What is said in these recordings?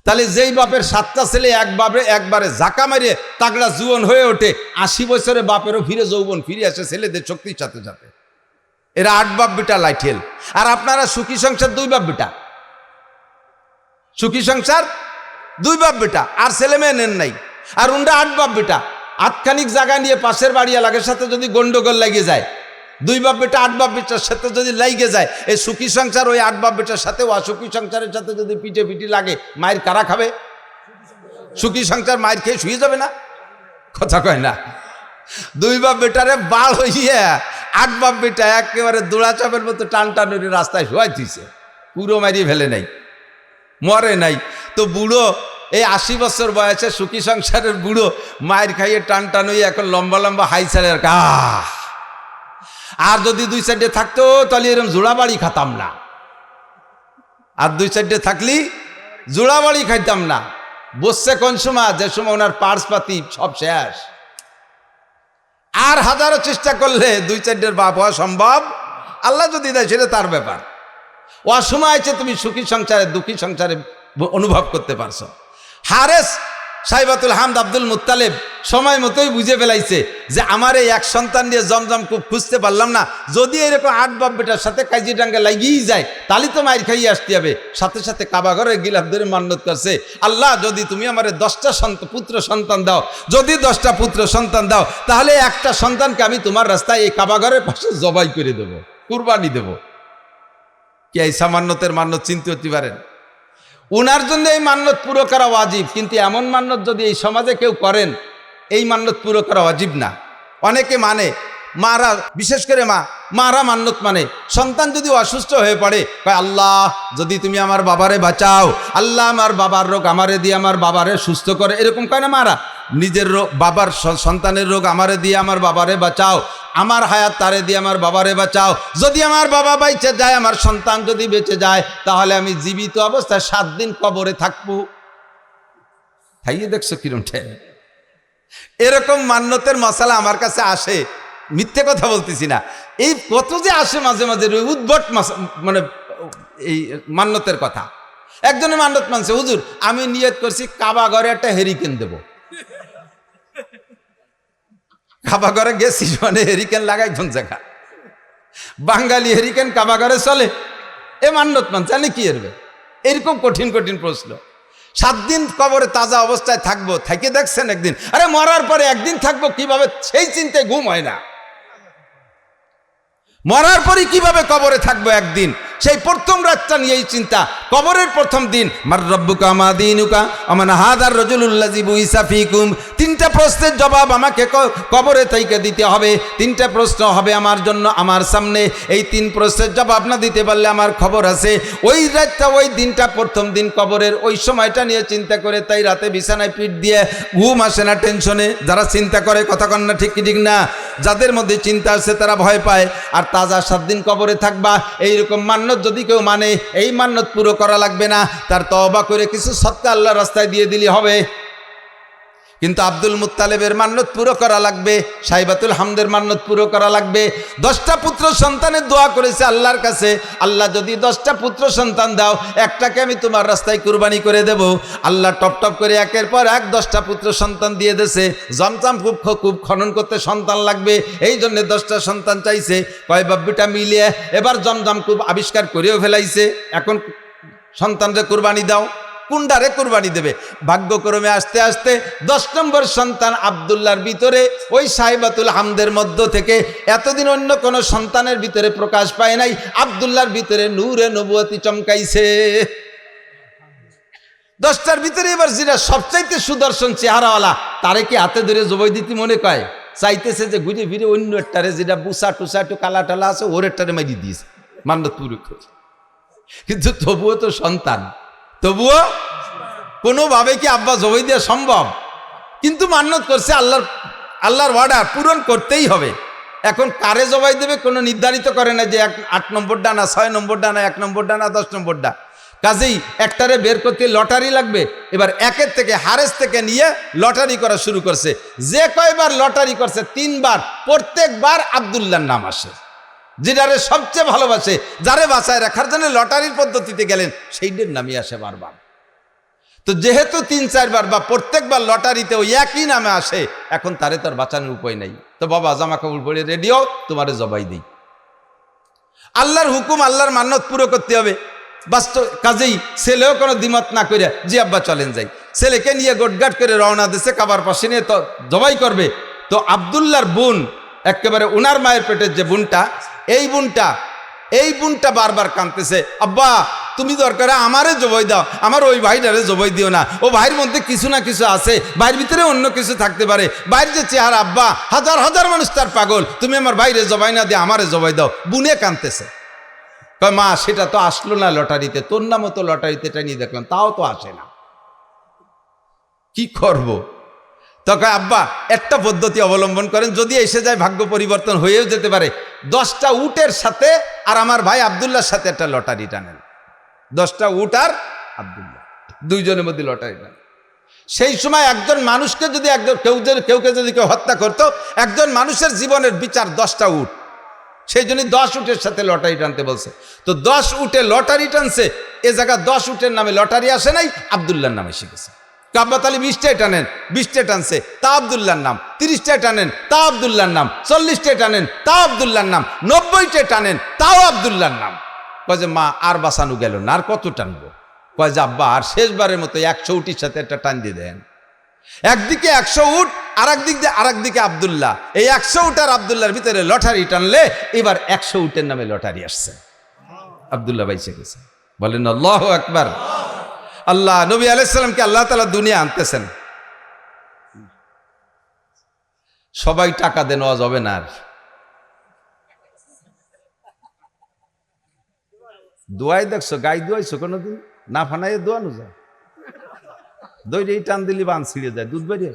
তাহলে যেই বাপের 7টা ছেলে একবারে ঝাঁকা মারিয়ে তাগড়া জুয়ন হয়ে ওঠে, 80 বছরে বাপেরও ফিরে যৌবন ফিরে আসে ছেলেদের শক্তির সাথে সাথে। এরা 8 বাপ বেটা লাইঠেল। আর আপনারা সুখী সংসার 2 বাপ বেটা, সুখী সংসার 2 বাপ বেটা, আর ছেলে মেয়ে নেন নাই। আর উন্ডা 8 বাপ বেটা, আটখানিক জায়গা নিয়ে পাশের বাড়ি এলাকার সাথে যদি গন্ডগোল লাগিয়ে যায়, 2 বাপ বেটা 8 বাপ বেটার সাথে যদি লাগিয়ে যায়, এই সুখী সংসার ওই 8 বাপ বেটার সাথে অসুখী সংসারের সাথে যদি পিটি লাগে, মায়ের কারা খাবে? সুখী সংসার মায়ের খেয়ে শুয়ে যাবে না? কথা কয় না। 2 বাপ বেটারে বাল হইয়া 8 বাপ বেটা একেবারে দোড়াচাপের মতো টানটানুরি রাস্তায় শোয়াই দিছে, পুরো মারিয়ে ফেলে নাই, মরে নাই। তো বুড়ো এই 80 বছর বয়সে সুখী সংসারের বুড়ো মায়ের খাইয়ে টানটানুই এখন লম্বা লম্বা হাই ছাড়ে আর যদি 2 সাইডে থাকতো তাহলে এরকম জোড়া বাড়ি খাতাম না। আর 2 সাইডে থাকলি জোড়া বাড়ি খাইতাম না। বসছে কোন সময়? যে সময় ওনার পার্স পাতি সব শেষ। আর হাজারো চেষ্টা করলে 2 সাইডের বাপ হওয়া সম্ভব, আল্লাহ যদি দেয় সেটা তার ব্যাপার। অসময় আছে তুমি সুখী সংসারে দুঃখী সংসারে অনুভব করতে পারছো। হারেস সাইবাতুল হামদ আব্দুল মুত্তালেব সময় মতোই বুঝে ফেলাইছে যে আমার এই এক সন্তান দিয়ে জমজম খুব খুঁজতে পারলাম না, যদি এরকম 8 বাপ বেটার সাথে কাজি ডাঙ্গা লাগিয়েই যায় তাহলে তো মায়ের খাইয়ে আসতে হবে। সাথে সাথে কাবা ঘরে গিলাফ ধরে মান্যত করছে, আল্লাহ যদি তুমি আমার 10টা পুত্র সন্তান দাও, যদি 10টা পুত্র সন্তান দাও তাহলে একটা সন্তানকে আমি তোমার রাস্তায় এই কাবা ঘরের পাশে জবাই করে দেবো, কুরবানি দেব। কি এই সামান্যতের মান্যত চিনতে হতে পারেন? উনার জন্য এই মান্যত পুরো করা ওয়াজিব, কিন্তু এমন মান্যত যদি এই সমাজে কেউ করেন এই মান্যত পুরো করা ওয়াজিব না। অনেকে মানে, মারা বিশেষ করে মারা মান্যত মানে সন্তান যদি অসুস্থ হয়ে পড়ে কয় আল্লাহ যদি তুমি আমার বাবারে বাঁচাও, আল্লাহ আমার বাবার রোগ আমারে দিয়ে আমার বাবারে সুস্থ করে, এরকম কয় না মারা? নিজের রোগ বাবার সন্তানের রোগ আমারে দিয়ে আমার বাবারে বাঁচাও, আমার হায়াত তারে দিয়ে আমার বাবারে বাঁচাও, যদি আমার বাবা বেঁচে যায়, আমার সন্তান যদি বেঁচে যায় তাহলে আমি জীবিত অবস্থায় 7 দিন কবরে থাকবো। খাইয়ে দেখছো কিরম ঠেক? এরকম মান্যতের মশালা আমার কাছে আসে, মিথ্যে কথা বলতেছি না। এই কত যে আসে মাঝে মাঝে উদ্ভট মানে এই মান্যতের কথা। একজনের মান্যত মানছে, হুজুর আমি নিয়ত করছি কাবা ঘরে একটা হেরিকেন দেব। কাবা ঘরে গেছি মানে হেরিকেন লাগাই কোন জায়গা? বাঙালি হেরিকেন কাবা ঘরে চলে? এ মান্যত মানছে, জানি কি এরবে? এরকম কঠিন কঠিন প্রশ্ন। 7 দিন কবরে তাজা অবস্থায় থাকবো, থেকে দেখছেন একদিন? আরে মরার পরে একদিন থাকবো কিভাবে, সেই চিন্তায় ঘুম হয় না। মরার পরে কিভাবে কবরে থাকবো একদিন, সেই প্রথম রাতটা নিয়েই চিন্তা। কবরের প্রথম দিন মার রব্বুকা মা দীনুকা আমান হাদার রাজুলুল্লাযী বুইসা ফীকুম, 3টা প্রশ্নের জবাব আমাকে কবরে থেকে দিতে হবে। 3টা প্রশ্ন হবে আমার জন্য, আমার সামনে। এই 3 প্রশ্নের জবাব না দিতে পারলে আমার খবর আছে। ওই রাতটা, ওই দিনটা, প্রথম দিন কবরের ওই সময়টা নিয়ে চিন্তা করে তাই রাতে বিছানায় পিঠ দিয়ে ঘুম আসে না টেনশনে। যারা চিন্তা করে, কথা কন না ঠিক কি ঠিক না? যাদের মধ্যে চিন্তা আছে তারা ভয় পায়। আর তাজা 7 দিন কবরে থাকবা, এইরকম মান্যত যদি কেউ মানে এই মান্যত পুরো করা লাগবে না, তার তওবা করে কিছু সদকা আল্লাহর রাস্তায় দিয়ে দিলে হবে। কিন্তু আব্দুল মুত্তালেবের মান্যত পুরো করা লাগবে, সাইবাতুল হামদের মান্যত পুরো করা লাগবে। 10টা পুত্র সন্তানের দোয়া করেছে আল্লাহর কাছে, আল্লাহ যদি 10টা পুত্র সন্তান দাও, একটাকে আমি তোমার রাস্তায় কুরবানি করে দেব। আল্লাহ টপ টপ করে একের পর এক 10টা পুত্র সন্তান দিয়ে দেছে। জমজম খুব খনন করতে সন্তান লাগবে, এই জন্য 10টা সন্তান চাইছে। কয় বাব্বিটা মিলিয়ে এবার জমজম খুব আবিষ্কার করেও ফেলাইছে। এখন সন্তানরে কুরবানি দাও, কুন্ডারে কুরবানি দেবে। ভাগ্যক্রমে আস্তে আস্তে 10 নম্বর সন্তান আব্দুল্লাহর ভিতরে, ওই সাইবাতুল হামদের মধ্য থেকে এতদিন অন্য কোন সন্তানের ভিতরে প্রকাশ পায় নাই, আব্দুল্লাহর ভিতরে নূরে নবুয়তি চমকাইছে। 10টার ভিতরে এবার যেটা সবচাইতে সুদর্শন চেহারাওয়ালা, তারে কি হাতে ধরে জবাই দিতে মনে কয়? চাইতেছে যে ঘুরে ফিরে অন্য একটারে, যেটা বুসা টুসা একটু কালা টালা আছে, ওর একটারে মারি দিয়েছে, মান্যত পুরো করে। কিন্তু তবুও তো সন্তান, তবুও কোনোভাবে কি আব্বা জবাই দেওয়া সম্ভব? কিন্তু মান্যত করছে, আল্লাহর ওয়ার্ডার পূরণ করতেই হবে। এখন কারে জবাই দেবে কোনো নির্ধারিত করে না যে 8 নম্বর ডানা, 6 নম্বর ডানা, 1 নম্বর ডানা, 10 নম্বর ডা। কাজেই একটারে বের করতে লটারি লাগবে। এবার একের থেকে হারেস থেকে নিয়ে লটারি করা শুরু করছে। যে কয়বার লটারি করছে 3 বার, প্রত্যেকবার আব্দুল্লাহর নাম আসে। যেটারে সবচেয়ে ভালোবাসে, যারে বাঁচায় রাখার জন্য লটারির পদ্ধতিতে গেলেন, সেইটার নামই আসে বারবার। তো যেহেতু 3-4 বার বা প্রত্যেকবার লটারিতে ওই একই নামে আসে, এখন তারে তার বাঁচানোর উপায় নাই। তো বাবা জামা কাপড় পরে রেডিও, তোমারে জবাই দিই। আল্লাহর হুকুম, আল্লাহর মান্যত পুরো করতে হবে। বাস্তব কাজেই ছেলেও কোনো দ্বিমত না করে জি আব্বা চলেন যাই, ছেলেকে নিয়ে গোটগাট করে রওনা দিছে, কাবার পাশে নিয়ে তো জবাই করবে। তো আব্দুল্লাহর বোন, একেবারে উনার মায়ের পেটের যে বোনটা, এই বোনটা বারবার কাঁদতেছে, আব্বা তুমি দরকারে আমারে জবাই দাও, আমার ওই ভাইটারে জবাই দিও না, ও ভাইয়ের মধ্যে কিছু না কিছু আছে, ভাইয়ের ভিতরে অন্য কিছু থাকতে পারে, ভাইয়ের যে চেহারা, আব্বা হাজার হাজার মানুষ তার পাগল, তুমি আমার ভাইরে জবাই না দিয়ে আমারে জবাই দাও। বুনে কাঁদতেছে। কয় মা সেটা তো আসলো না লটারিতে, তোর নামও তো লটারিতে এটা নিয়ে দেখলাম, তাও তো আসে না, কি করব? তখন আব্বা একটা পদ্ধতি অবলম্বন করেন, যদি এসে যায় ভাগ্য পরিবর্তন হয়েও যেতে পারে, 10টা উটের সাথে আর আমার ভাই আব্দুল্লাহর সাথে একটা লটারি টানেন। 10টা উট আর আব্দুল্লাহ, দুইজনের মধ্যে লটারি টানেন। সেই সময় একজন মানুষকে যদি কেউকে যদি কেউ হত্যা করতো, একজন মানুষের জীবনের বিচার 10টা উট, সেই জন্য 10 উটের সাথে লটারি টানতে বলছে। তো 10 উটে লটারি টানছে, এ জায়গা 10 উটের নামে লটারি আসে নাই, আব্দুল্লাহর নামে শিখেছে। কাব্বাত আলী 20টায় টানেন, 20টে টানছে, তা আব্দুল্লাহর নাম। 30টায় টানেন, তা আব্দুল্লাহর নাম। 40টায় টানেন, তা আব্দুল্লাহর নাম। 90টায় টানেন, তাও আব্দুল্লাহর নাম। কয় যে মা আর বাঁচানো গেল না, আর কত টানবো? কয় যে আব্বা আর শেষবারের মতো 100 উটির সাথে একটা টান দিয়ে দেন। একদিকে 100 উট, আরেকদিকে আব্দুল্লাহ, এই 100 উট আর আব্দুল্লাহর ভিতরে লটারি টানলে এবার 100 উটের নামে লটারি আসছে, আব্দুল্লাহ বাইচে গেছে। বলেন আল্লাহু আকবার। আল্লাহ নবী আলাইহিস সালামকে আল্লাহ তাআলা দুনিয়া আনতেছেন, সবাই টাকা দেন, ওয়াজ হবে না। আর দোয়াই দেখছো, গাই দোয়াইছো কোনোদিন? না ফানাইয়ে দোয়ানো যায়, দইরে টান দিলি বান ছিঁড়ে যায়, দুধ বেরিয়ে।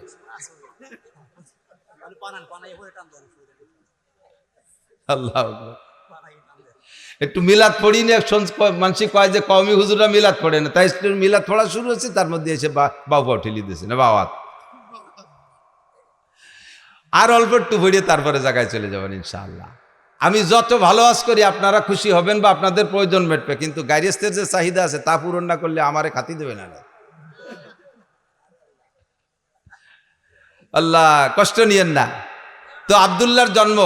আল্লাহ একটু মিলাদ পড়ি না, মানুষ কয় যে কওমি হুজুররা মিলাদ পড়ে না, তাই মিলাদ পড়া শুরু হচ্ছে, তার মধ্যে এসে বাবা ঠেলি দিয়েছে না বাবাত। আর অল্প একটু পড়িয়ে তারপরে জায়গায় চলে যাবেন ইনশাআল্লাহ। আমি যত ভালো আজ করি আপনারা খুশি হবেন বা আপনাদের প্রয়োজন মেটবে, কিন্তু গাইরেস্তের যে চাহিদা আছে তা পূরণ না করলে আমারে খাতি দেবে না। আল্লাহ কষ্ট নিয়েন না। তো আব্দুল্লাহর জন্ম,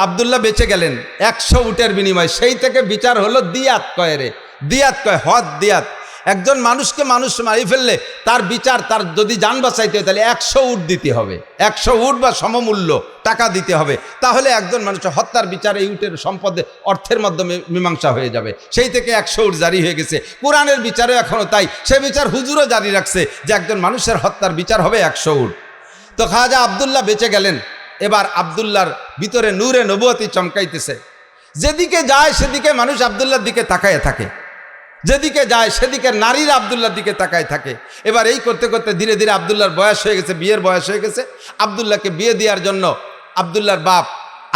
আব্দুল্লাহ বেঁচে গেলেন 100 উটের বিনিময়। সেই থেকে বিচার হলো দিয়াত কয় রে, দিয়াত কয় হদ দিয়াত। একজন মানুষকে মানুষ মারি ফেললে তার বিচার, তার যদি জান বাঁচাইতে হয় তাহলে 100 উট দিতে হবে, 100 উট বা সমমূল্য টাকা দিতে হবে, তাহলে একজন মানুষের হত্যার বিচার এই উটের সম্পদে অর্থের মাধ্যমে মীমাংসা হয়ে যাবে। সেই থেকে 100 উট জারি হয়ে গেছে। কোরআনের বিচারও এখনো তাই, সে বিচার হুজুরও জারি রাখছে যে একজন মানুষের হত্যার বিচার হবে 100 উট। তো খাজা আব্দুল্লাহ বেঁচে গেলেন। এবার আব্দুল্লাহর ভিতরে নূরে নবুয়তি চমকাইতেছে, যেদিকে যায় সেদিকে মানুষ আব্দুল্লাহর দিকে তাকায় থাকে, যেদিকে যায় সেদিকে নারীরা আব্দুল্লাহর দিকে তাকায় থাকে। এবার এই করতে করতে ধীরে ধীরে আব্দুল্লাহর বয়স হয়ে গেছে, বিয়ের বয়স হয়ে গেছে। আব্দুল্লাহকে বিয়ে দেওয়ার জন্য আব্দুল্লাহর বাপ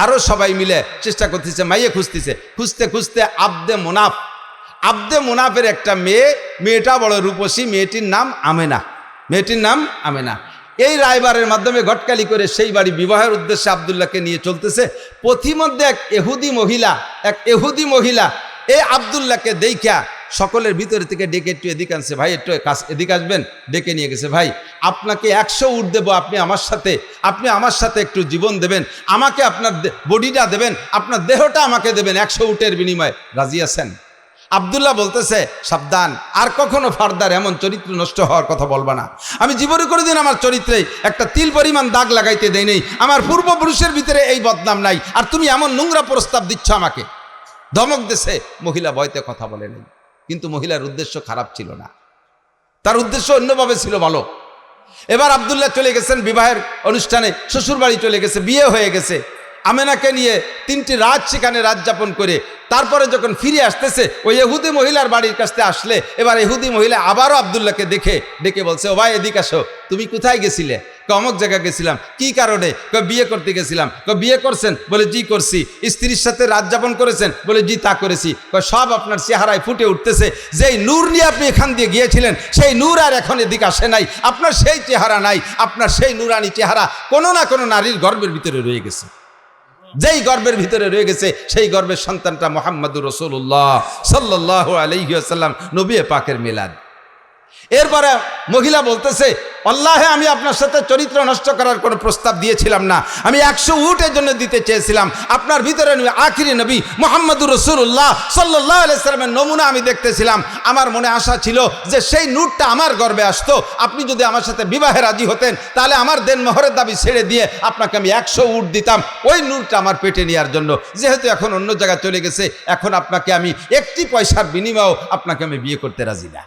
আরও সবাই মিলে চেষ্টা করতেছে, মাইয়ে খুঁজতেছে। খুঁজতে খুঁজতে আব্দে মুনাফের একটা মেয়েটা বড় রূপসী, মেয়েটির নাম আমেনা। এই রায়বারের মাধ্যমে ঘটকালি করে সেই বাড়ি বিবাহের উদ্দেশ্যে আব্দুল্লাহকে নিয়ে চলতেছে। পথিমধ্যে এক এহুদি মহিলা এই আব্দুল্লাহকে দেখা সকলের ভিতরে থেকে ডেকে একটু এদিকে আনছে, ভাই একটু এদিকে আসবেন, ডেকে নিয়ে গেছে। ভাই আপনাকে 100 উট দেবো, আপনি আমার সাথে একটু জীবন দেবেন, আমাকে আপনার বডিটা দেবেন, আপনার দেহটা আমাকে দেবেন, 100 উটের বিনিময়ে রাজি আছেন? আব্দুল্লাহ বলতেছে, সাবধান, আর কখনো ফার্দার এমন চরিত্র নষ্ট হওয়ার কথা বলবা না। আমি জীবনে কোনোদিন আমার চরিত্রে একটা তিল পরিমাণ দাগ লাগাইতে দেই নেই, আমার পূর্বপুরুষের ভিতরে এই বদনাম নাই, আর তুমি এমন নোংরা প্রস্তাব দিচ্ছ আমাকে। ধমক দেশে মহিলা ভয়তে কথা বলে নেই, কিন্তু মহিলার উদ্দেশ্য খারাপ ছিল না, তার উদ্দেশ্য অন্যভাবে ছিল ভালো। এবার আব্দুল্লাহ চলে গেছেন বিবাহের অনুষ্ঠানে, শ্বশুর বাড়ি চলে গেছে, বিয়ে হয়ে গেছে। আমেনাকে নিয়ে 3টি রাত সেখানে রাত যাপন করে তারপরে যখন ফিরে আসতেছে, ওই ইহুদি মহিলার বাড়ির কাছে আসলে এবার ইহুদি মহিলা আবারও আব্দুল্লাহকে ডেকে বলছে, ও ভাই এদিকে আসো, তুমি কোথায় গেছিলে? অমুক জায়গা গেছিলাম। কি কারণে? বিয়ে করতে গেছিলাম। বিয়ে করছেন? বলে জি করছি। স্ত্রীর সাথে রাত যাপন করেছেন? বলে জি তা করেছি। সব আপনার চেহারায় ফুটে উঠতেছে, যেই নূর নিয়ে আপনি এখান দিয়ে গিয়েছিলেন সেই নূর আর এখন এদিকে আসে নাই, আপনার সেই চেহারা নাই, আপনার সেই নূরানি চেহারা কোনো না কোনো নারীর গর্ভের ভিতরে রয়ে গেছে। যেই গর্ভের ভিতরে রয়ে গেছে সেই গর্ভের সন্তানটা মুহাম্মদুর রাসূলুল্লাহ সাল্লাল্লাহু আলাইহি ওয়াসাল্লাম, নবী পাকের মিলাদ। এরপরে মহিলা বলতেছে, আল্লাহে আমি আপনার সাথে চরিত্র নষ্ট করার কোনো প্রস্তাব দিয়েছিলাম না, আমি 100 উটের জন্য দিতে চেয়েছিলাম। আপনার ভিতরে আখিরি নবী মুহাম্মদুর রাসূলুল্লাহ সাল্লাল্লাহু আলাইহি সাল্লামের নমুনা আমি দেখতেছিলাম। আমার মনে আশা ছিল যে সেই নূরটা আমার গর্বে আসতো। আপনি যদি আমার সাথে বিবাহে রাজি হতেন তাহলে আমার দেনমোহরের দাবি ছেড়ে দিয়ে আপনাকে আমি 100 উট দিতাম ওই নূরটা আমার পেটে নেওয়ার জন্য। যেহেতু এখন অন্য জায়গায় চলে গেছে, এখন আপনাকে আমি একটি পয়সার বিনিময়েও আপনাকে আমি বিয়ে করতে রাজি না।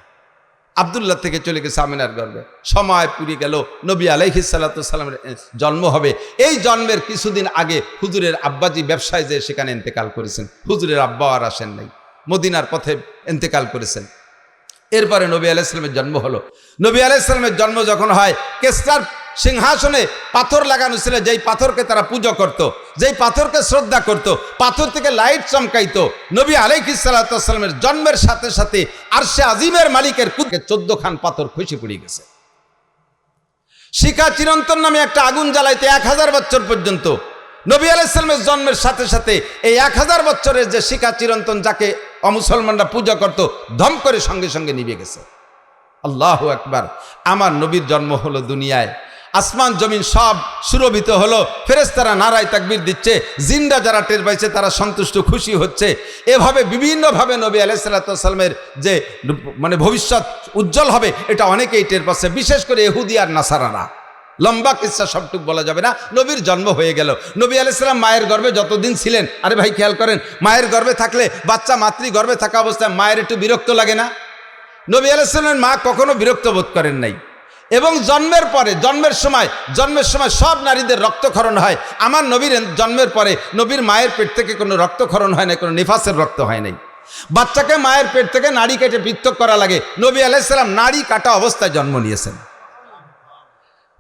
আব্দুল্লাহ থেকে চলে গেছে আমিনার গর্ভে। সময় পুরিয়ে গেল, নবী আলাইহিস সালাতু সালামের জন্ম হবে। এই জন্মের কিছুদিন আগে হুজুরের আব্বাজি ব্যবসায় যে সেখানে ইন্তেকাল করেছেন। হুজুরের আব্বা আর আসেন নাই, মদিনার পথে ইন্তেকাল করেছেন। এরপরে নবী আলাইহিস সালামের জন্ম হলো। নবী আলাইহিস সালামের জন্ম যখন হয়, কিসরার সিংহাসনে পাথর লাগানো ছিল, যেই পাথরকে তারা পূজা করত, যেই পাথরকে শ্রদ্ধা করত, পাথর থেকে লাইট চমকাইতো। নবী আলাইহিস সালাতু ওয়াসসালামের জন্মের সাথে সাথে আরশে আজিমের মালিকের কুদরতে 14 খান পাথর খসে পড়ে গেছে। শিখা চিরন্তন নামে একটা আগুন জ্বালাইতে 1000 বছর পর্যন্ত। নবী আলাইহিস সালামের জন্মের সাথে সাথে এই 1000 বছরের যে শিখা চিরন্তন, যাকে অমুসলমানরা পূজা করত, ধম করে সঙ্গে সঙ্গে নিভে গেছে। আল্লাহু আকবার। আমার নবীর জন্ম হলো দুনিয়ায়, আসমান জমিন সব সুরভিত হলো, ফেরেশতারা নারায় তাকবীর দিচ্ছে, জিন্দা যারা টের পাইছে তারা সন্তুষ্ট খুশি হচ্ছে। এভাবে বিভিন্নভাবে নবী আলাইহিস সালাতু ওয়াস সালামের যে ভবিষ্যৎ উজ্জ্বল হবে এটা অনেকেই টের পাচ্ছে, বিশেষ করে ইহুদি আর নাসারারা। লম্বা কিসসা সবটুক বলা যাবে না। নবীর জন্ম হয়ে গেল। নবী আলাইহিস সালাম মায়ের গর্ভে যতদিন ছিলেন, আরে ভাই খেয়াল করেন, মায়ের গর্ভে থাকলে বাচ্চা মাতৃ গর্ভে থাকা অবস্থায় মায়ের একটু বিরক্ত লাগে না? নবী আলাইহিস সালামের মা কখনো বিরক্ত বোধ করেন নাই। এবং জন্মের পরে, জন্মের সময় সব নারীদের রক্তক্ষরণ হয়। আমার নবীর জন্মের পরে নবীর মায়ের পেট থেকে কোনো রক্তক্ষরণ হয় নাই, কোনো নিফাসের রক্ত হয় নাই। বাচ্চাকে মায়ের পেট থেকে নাড়ি কেটে পৃথক করা লাগে। নবী আলাইহিস সালাম নাড়ি কাটা অবস্থায় জন্ম নিয়েছেন।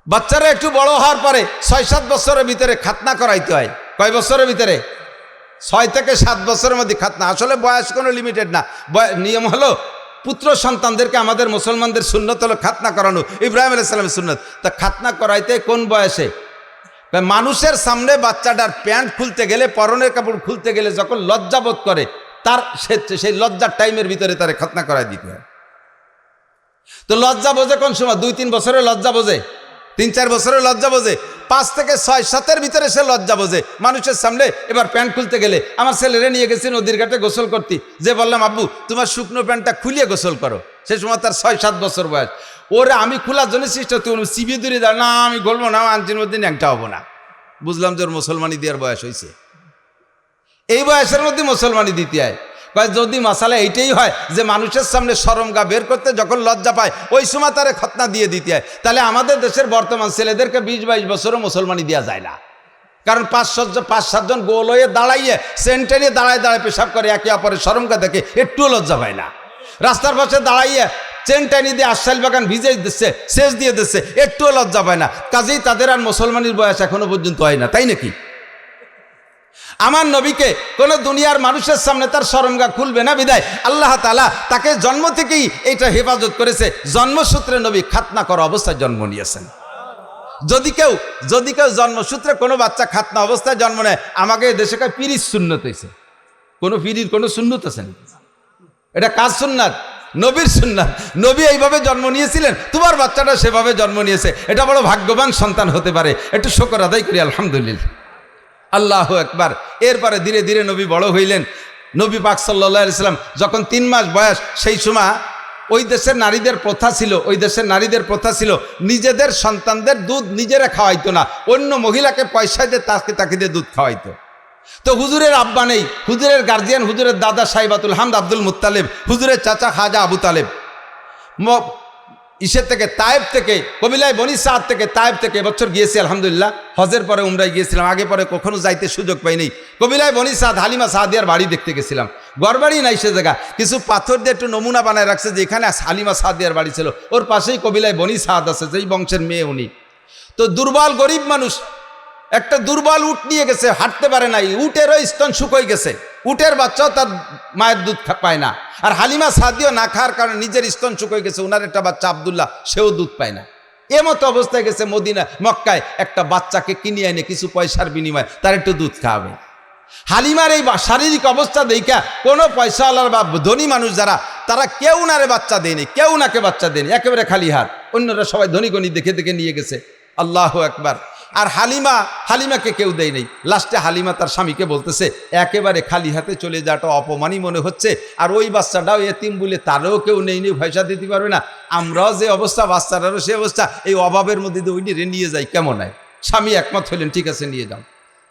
বাচ্চারা একটু বড় হওয়ার পরে 6-7 বছরের ভিতরে খাতনা করাইতে হয়। কয় বছরের ভিতরে? 6 থেকে 7 বছরের মধ্যে খাতনা। আসলে বয়স কোনো লিমিটেড না, নিয়ম হলো পুত্র সন্তানদেরকে আমাদের মুসলমানদের সুন্নত হলো খাতনা করানো, ইব্রাহিম আলাইহিস সালামের সুন্নত। তা খাতনা করাইতে কোন বয়সে? মানুষের সামনে বাচ্চাটার প্যান্ট খুলতে গেলে, পরনের কাপড় খুলতে গেলে যখন লজ্জা বোধ করে, তার সেই লজ্জার টাইমের ভিতরে তারে খাতনা করাই দিতে হয়। তো লজ্জা বোঝে কোন সময়? 2-3 বছরের লজ্জা বোঝে, 3-4 বছরের লজ্জা বোঝে, 5 থেকে 6-7-এর ভিতরে সে লজ্জা বোঝে। মানুষের সামনে এবার প্যান্ট খুলতে গেলে, আমার ছেলেরে নিয়ে গেছি নদীর ঘাটে গোসল করতে, যে বললাম আব্বু তোমার শুকনো প্যান্টটা খুলিয়ে গোসল করো, সে সময় তার 6-7 বছর বয়স। ওরে আমি খোলার জন্য চেষ্টা, তুই চিবি দূরে দাঁড়, না আমি গলবো না, আঞ্চির মধ্যে ন্যাংটা হবো না। বুঝলাম যে ওর মুসলমানি দেওয়ার বয়স হয়েছে। এই বয়সের মধ্যে মুসলমানি দিতে হয়। যদি মশালা এইটাই হয় যে মানুষের সামনে শরমগা বের করতে যখন লজ্জা পায় ওই সময় তারে খতনা দিয়ে দিতে হয়, তাহলে আমাদের দেশের বর্তমান ছেলেদেরকে 20-22 বছরও মুসলমানি দেওয়া যায় না। কারণ 5-7 জন গোল হয়ে দাঁড়াইয়ে সেন্টারে দাঁড়ায় পেশাব করে, একে অপরের শরমগা দেখে একটুও লজ্জা পায় না। রাস্তার পাশে দাঁড়াইয়ে চেন টাইনি দিয়ে আশাইল বাগান ভিজে দিচ্ছে, সেচ দিয়ে দিচ্ছে, একটুও লজ্জা পায় না। কাজেই তাদের আর মুসলমানির বয়স এখনো পর্যন্ত হয় না, তাই নাকি? আমার নবীকে কোন দুনিয়ার মানুষের সামনে তার শরমগা খুলবে না, বিদায় আল্লাহ তাআলা তাকে জন্ম থেকেই এটা হেফাজত করেছে। জন্মসূত্রে নবী খাতনা করা অবস্থায় জন্ম নিয়েছেন। যদি কেউ জন্মসূত্রে কোনো বাচ্চা খাতনা অবস্থায় জন্ম নেয়, আমাকে দেশে কয় পিরির সুন্নত হয়েছে। কোনো পিরির কোনো সুন্নত আছে না, এটা কাজ সুন্নাত, নবীর সুন্নাত। নবী এইভাবে জন্ম নিয়েছিলেন, তোমার বাচ্চাটা সেভাবে জন্ম নিয়েছে। এটা বড় ভাগ্যবান সন্তান হতে পারে। একটু শুকর আদায় করি আলহামদুলিল্লাহ। আল্লাহু আকবার। এরপরে ধীরে ধীরে নবী বড় হইলেন। নবী পাক সাল্লাল্লাহু আলাইহি সাল্লাম যখন 3 মাস বয়স, সেই সময় ওই দেশের নারীদের প্রথা ছিল নিজেদের সন্তানদের দুধ নিজেরা খাওয়াইতো না, অন্য মহিলাকে পয়সা দিয়ে তাকে দিয়ে দুধ খাওয়াইতো। তো হুজুরের আব্বা নেই, হুজুরের গার্জিয়ান হুজুরের দাদা সাইবাতুল হামদ আব্দুল মুত্তালিব, হুজুরের চাচা খাজা আবু তালেব তায়েব থেকে, কবিলায় বনি সাদ থেকে, তায়েব থেকে এবছর গিয়েছি আলহামদুলিল্লাহ। হজের পরে উমরায় গিয়েছিলাম, আগে পরে কখনো যাইতে সুযোগ পাইনি। কবিলায় বনি সাদ হালিমা সাদিয়ার বাড়ি দেখতে গেছিলাম। ঘরবাড়ি নাই সে জায়গা, কিছু পাথর দিয়ে একটু নমুনা বানায় রাখছে যে এখানে হালিমা সাদিয়ার বাড়ি ছিল। ওর পাশেই কবিলায় বনি সাদ আছে, যেই বংশের মেয়ে উনি। তো দুর্বল গরিব মানুষ, একটা দুর্বল উট নিয়ে গেছে, হাঁটতে পারে নাই, উটেরও স্তন শুকোয় গেছে, উটের বাচ্চাও তার মায়ের দুধ পায় না। আর হালিমা সাদিও না খাওয়ার কারণে নিজের স্তন শুকোয় গেছে, ওনার একটা বাচ্চা আব্দুল্লাহ, সেও দুধ পায় না। এমতো অবস্থায় গেছে মক্কায় একটা বাচ্চাকে কিনে এনে কিছু পয়সার বিনিময়ে তার একটু দুধ খাওয়াবে। হালিমার এই শারীরিক অবস্থা দেখা কোনো পয়সাওয়ালার বা ধনী মানুষ যারা, তারা কেউ নারে বাচ্চা দেয়নি, কেউ নাকে বাচ্চা দেয়নি, একেবারে খালি হাত। অন্যরা সবাই ধনী গণী দেখে দেখে নিয়ে গেছে। আল্লাহু আকবার। আর হালিমাকে কেউ দেয় নেই। লাস্টে হালিমা তার স্বামীকে বলতেছে, একেবারে খালি হাতে চলে যাওয়াটা অপমানই মনে হচ্ছে, আর ওই বাচ্চাটাও এতিম বলে তারও কেউ নেই, পয়সা দিতে পারবে না, আমরাও যে অবস্থা বাচ্চাটারও সে অবস্থা, এই অভাবের মধ্যে দিয়ে ওইটি নিয়ে যাই কেমন হয়? স্বামী একমত হলেন, ঠিক আছে নিয়ে যাও,